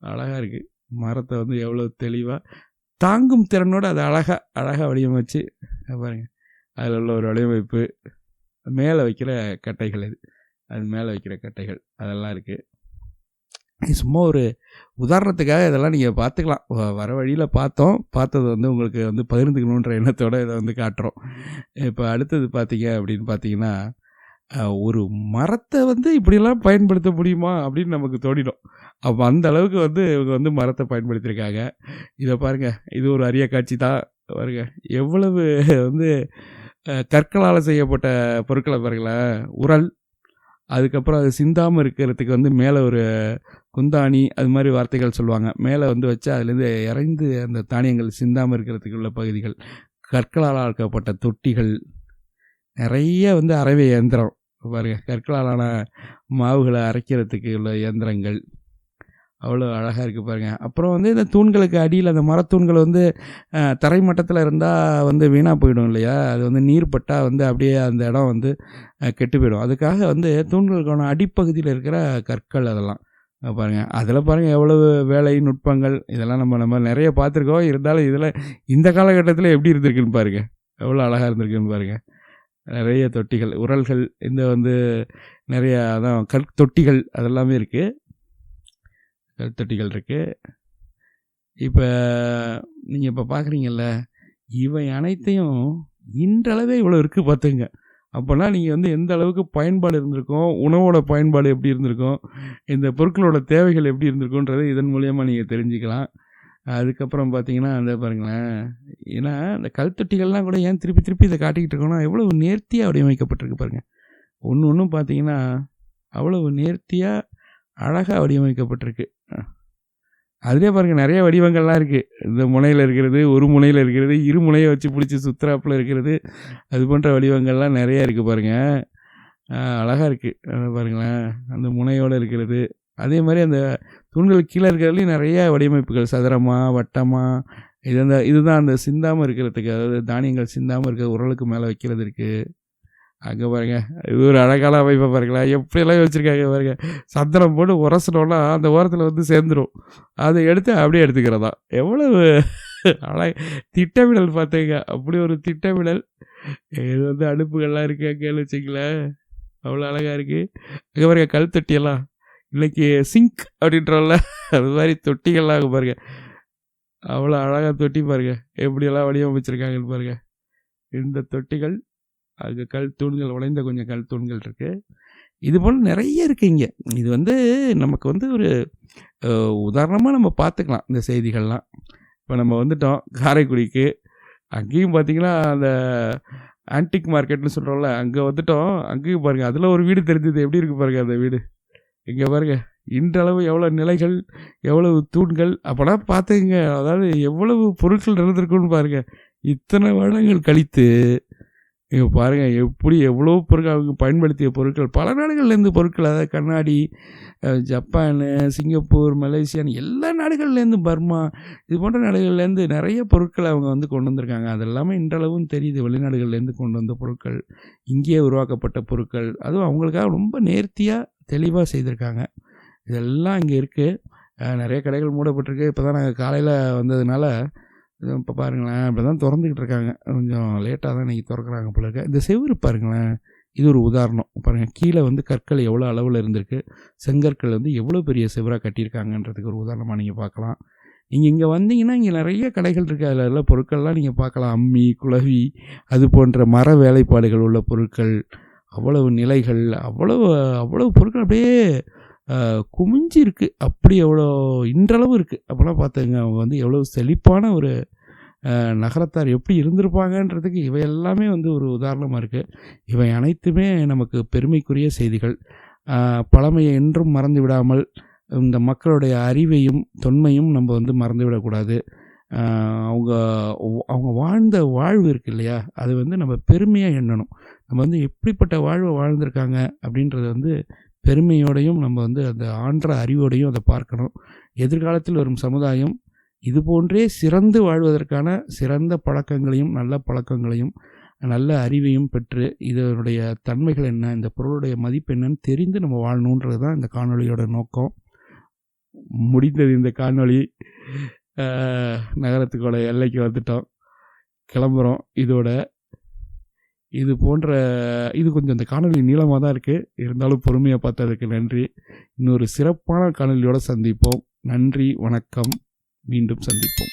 அழகாக இருக்குது. மரத்தை வந்து எவ்வளோ தெளிவாக தாங்கும் திறனோடு அதை அழகாக வடிவமைச்சு பாருங்கள். அதில் உள்ள ஒரு வடிவமைப்பு, மேலே வைக்கிற கட்டைகள், அது மேலே வைக்கிற கட்டைகள் அதெல்லாம் இருக்குது. சும்மா ஒரு உதாரணத்துக்காக இதெல்லாம் நீங்கள் பார்த்துக்கலாம். வர வழியில் பார்த்தது வந்து உங்களுக்கு வந்து பகிர்ந்துக்கணுன்ற எண்ணத்தோடு இதை வந்து காட்டுறோம். இப்போ அடுத்தது பார்த்தீங்க அப்படின்னு பார்த்தீங்கன்னா, ஒரு மரத்தை வந்து இப்படிலாம் பயன்படுத்த முடியுமா அப்படின்னு நமக்கு தோணிடும். அப்போ அந்த அளவுக்கு வந்து இவங்க வந்து மரத்தை பயன்படுத்தியிருக்காங்க. இதை பாருங்கள், இது ஒரு அரிய காட்சி தான். பாருங்கள் எவ்வளவு வந்து கற்களால் செய்யப்பட்ட பொருட்களை பாருங்களேன். உரல், அதுக்கப்புறம் அது சிந்தாமல் இருக்கிறதுக்கு வந்து மேலே ஒரு குந்தாணி, அது மாதிரி வார்த்தைகள் சொல்லுவாங்க, மேலே வந்து வச்சு அதுலேருந்து இறைந்து அந்த தானியங்கள் சிந்தாமல் இருக்கிறதுக்கு உள்ள பகுதிகள், கற்களால் ஆக்கப்பட்ட தொட்டிகள், நிறைய வந்து அரைவை இயந்திரம் பாருங்கள், கற்களாலான மாவுகளை அரைக்கிறதுக்கு உள்ள இயந்திரங்கள் அவ்வளோ அழகாக இருக்குது பாருங்கள். அப்புறம் வந்து இந்த தூண்களுக்கு அடியில் அந்த மரத்தூண்கள் வந்து தரை மட்டத்தில் இருந்தால் வந்து வீணாக போயிடும் இல்லையா, அது வந்து நீர் பட்டால் வந்து அப்படியே அந்த இடம் வந்து கெட்டு போயிடும். அதுக்காக வந்து தூண்களுக்கான அடிப்பகுதியில் இருக்கிற கற்கள் அதெல்லாம் பாருங்கள். அதில் பாருங்கள் எவ்வளவு வேலை நுட்பங்கள், இதெல்லாம் நம்ம நிறைய பார்த்துருக்கோம். இருந்தாலும் இதில் இந்த காலகட்டத்தில் எப்படி இருந்திருக்குன்னு பாருங்கள், எவ்வளோ அழகாக இருந்திருக்குன்னு பாருங்கள். நிறைய தொட்டிகள், உரல்கள், இந்த வந்து நிறைய அதான் தொட்டிகள் அதெல்லாமே இருக்குது, தொட்டிகள் இருக்குது. இப்போ நீங்கள் இப்போ பார்க்குறீங்கல்ல, இவை அனைத்தையும் இன்றளவே இவ்வளோ இருக்குது பார்த்துங்க. அப்போனா நீங்கள் வந்து எந்த அளவுக்கு பயன்பாடு இருந்திருக்கும், உணவோட பயன்பாடு எப்படி இருந்திருக்கும், இந்த பொருட்களோட தேவைகள் எப்படி இருந்திருக்குன்றது இதன் மூலியமாக நீங்கள் தெரிஞ்சுக்கலாம். அதுக்கப்புறம் பார்த்தீங்கன்னா அந்த பாருங்களேன், ஏன்னா இந்த கல்தொட்டிகள்லாம் கூட ஏன் திருப்பி இதை காட்டிக்கிட்டு இருக்கோன்னா, எவ்வளோ நேர்த்தியாக வடிவமைக்கப்பட்டிருக்கு பாருங்கள். ஒன்றும் பார்த்தீங்கன்னா அவ்வளவு நேர்த்தியாக அழகாக வடிவமைக்கப்பட்டிருக்கு. அதிலே பாருங்கள் நிறைய வடிவங்கள்லாம் இருக்குது. இந்த முனையில் இருக்கிறது, ஒரு முனையில் இருக்கிறது, இரு முனையை வச்சு பிடிச்சி சுற்றுறாப்பில் இருக்கிறது, அது போன்ற வடிவங்கள்லாம் நிறையா இருக்குது பாருங்கள். அழகாக இருக்குது பாருங்களேன், அந்த முனையோடு இருக்கிறது. அதே மாதிரி அந்த தூண்களுக்கு கீழே இருக்கிறதுலையும் நிறைய வடிவமைப்புகள், சதுரமாக வட்டமாக, இதுதான் அந்த சிந்தாமல் இருக்கிறதுக்கு, அதாவது தானியங்கள் சிந்தாமல் இருக்கிற உரலுக்கு மேலே வைக்கிறது இருக்குது. அங்கே பாருங்கள், இது ஒரு அழகான அமைப்பை பாருங்களா, எப்படியெல்லாம் வச்சுருக்காங்க பாருங்கள். சந்தனம் போட்டு உரசனோன்னா அந்த ஓரத்தில் வந்து சேர்ந்துடும், அதை எடுத்து அப்படியே எடுத்துக்கிறதா. எவ்வளவு திட்டமிடல் பார்த்தீங்க, அப்படி ஒரு திட்டமிடல். இது வந்து அடுப்புகள்லாம் இருக்குது அங்கேன்னு வச்சுங்களேன், அவ்வளோ அழகாக இருக்குது. அங்கே பாருங்க கல் தொட்டியெல்லாம், இன்றைக்கி சிங்க் அப்படின்றோம்ல, அது மாதிரி தொட்டிகள்லாம் பாருங்கள், அவ்வளோ அழகாக தொட்டி பாருங்கள், எப்படியெல்லாம் வடிவமைச்சிருக்காங்கன்னு பாருங்கள். இந்த தொட்டிகள், அங்கே கல் தூண்கள், உடைந்த கொஞ்சம் கல் தூண்கள் இருக்குது. இது போல் நிறைய இருக்குது இங்கே. இது வந்து நமக்கு வந்து ஒரு உதாரணமாக நம்ம பார்த்துக்கலாம் இந்த செய்திகள்லாம். இப்போ நம்ம வந்துட்டோம் காரைக்குடிக்கு. அங்கேயும் பார்த்திங்கன்னா அந்த ஆன்டிக் மார்க்கெட்னு சொல்கிறோம்ல, அங்கே வந்துட்டோம். அங்கேயும் பாருங்கள், அதில் ஒரு வீடு தெரிஞ்சது, எப்படி இருக்குது பாருங்கள் அந்த வீடு. இங்கே பாருங்கள், இன்றளவு எவ்வளோ நிலைகள், எவ்வளவு தூண்கள், அப்போனா பார்த்துங்க, அதாவது எவ்வளவு பொருட்கள் இருந்திருக்குன்னு பாருங்கள். இத்தனை வருடங்கள் கழித்து இப்போ பாருங்கள் எப்படி எவ்வளோ பொருட்கள் அவங்க பயன்படுத்திய பொருட்கள் பல நாடுகள்லேருந்து பொருட்கள், அதாவது கண்ணாடி, ஜப்பானு, சிங்கப்பூர், மலேசியான்னு எல்லா நாடுகள்லேருந்து, பர்மா, இது போன்ற நாடுகள்லேருந்து நிறைய பொருட்களை அவங்க வந்து கொண்டு வந்திருக்காங்க. அது எல்லாமே இன்றளவும் தெரியுது. வெளிநாடுகள்லேருந்து கொண்டு வந்த பொருட்கள், இங்கேயே உருவாக்கப்பட்ட பொருட்கள், அதுவும் அவங்களுக்காக ரொம்ப நேர்த்தியாக தெளிவாக செய்திருக்காங்க. இதெல்லாம் இங்கே இருக்குது. நிறைய கடைகள் மூடப்பட்டிருக்கு. இப்போ தான் நாங்கள் காலையில் வந்ததுனால இப்போ பாருங்களேன், இப்படி தான் திறந்துக்கிட்டு இருக்காங்க. கொஞ்சம் லேட்டாக தான் இன்றைக்கி திறக்கிறாங்க போல இருக்கு. இந்த செவுரு பாருங்களேன், இது ஒரு உதாரணம். பாருங்கள், கீழே வந்து கற்கள் எவ்வளோ அளவில் இருந்திருக்கு, செங்கற்கள் வந்து எவ்வளோ பெரிய செவராக கட்டியிருக்காங்கன்றதுக்கு ஒரு உதாரணமாக நீங்கள் பார்க்கலாம். நீங்கள் இங்கே வந்தீங்கன்னா இங்கே நிறைய கடைகள் இருக்குது. அதில் எல்லாம் பொருட்கள்லாம் நீங்கள் பார்க்கலாம். அம்மி, குளவி, அது போன்ற மர வேலைப்பாடுகள் உள்ள பொருட்கள், அவ்வளவு நிலைகள், அவ்வளவு பொருட்கள் அப்படியே குமிஞ்சி இருக்குது. அப்படி எவ்வளோ இன்றளவு இருக்குது. அப்போலாம் பார்த்துங்க, அவங்க வந்து எவ்வளோ செழிப்பான ஒரு நகரத்தார் எப்படி இருந்திருப்பாங்கன்றதுக்கு இவை எல்லாமே வந்து ஒரு உதாரணமாக இருக்குது. இவை அனைத்துமே நமக்கு பெருமைக்குரிய செய்திகள். பழமையை என்றும் மறந்து விடாமல் இந்த மக்களுடைய அறிவையும் தொன்மையும் நம்ம வந்து மறந்து விடக்கூடாது. அவங்க அவங்க வாழ்ந்த வாழ்வு இருக்குது இல்லையா, அது வந்து நம்ம பெருமையாக எண்ணணும். நம்ம வந்து எப்படிப்பட்ட வாழ்வை வாழ்ந்திருக்காங்க அப்படின்றத வந்து பெருமையோடையும் நம்ம வந்து அந்த ஆன்ற அறிவோடையும் அதை பார்க்கணும். எதிர்காலத்தில் வரும் சமுதாயம் இது போன்றே சிறந்து வாழ்வதற்கான சிறந்த பழக்கங்களையும் நல்ல பழக்கங்களையும் நல்ல அறிவையும் பெற்று இதனுடைய தன்மைகள் என்ன, இந்த பொருளுடைய மதிப்பு என்னன்னு தெரிந்து நம்ம வாழணுன்றது தான் இந்த காணொலியோட நோக்கம். முடிந்தது இந்த காணொளி. நகரத்துக்கோட எல்லைக்கு வந்துட்டோம், கிளம்புறோம். இது போன்ற இது கொஞ்சம் இந்த காணொலி நீளமாக தான் இருக்குது, இருந்தாலும் பொறுமையாக பார்த்ததுக்கு நன்றி. இன்னொரு சிறப்பான காணொலியோடு சந்திப்போம். நன்றி, வணக்கம். மீண்டும் சந்திப்போம்.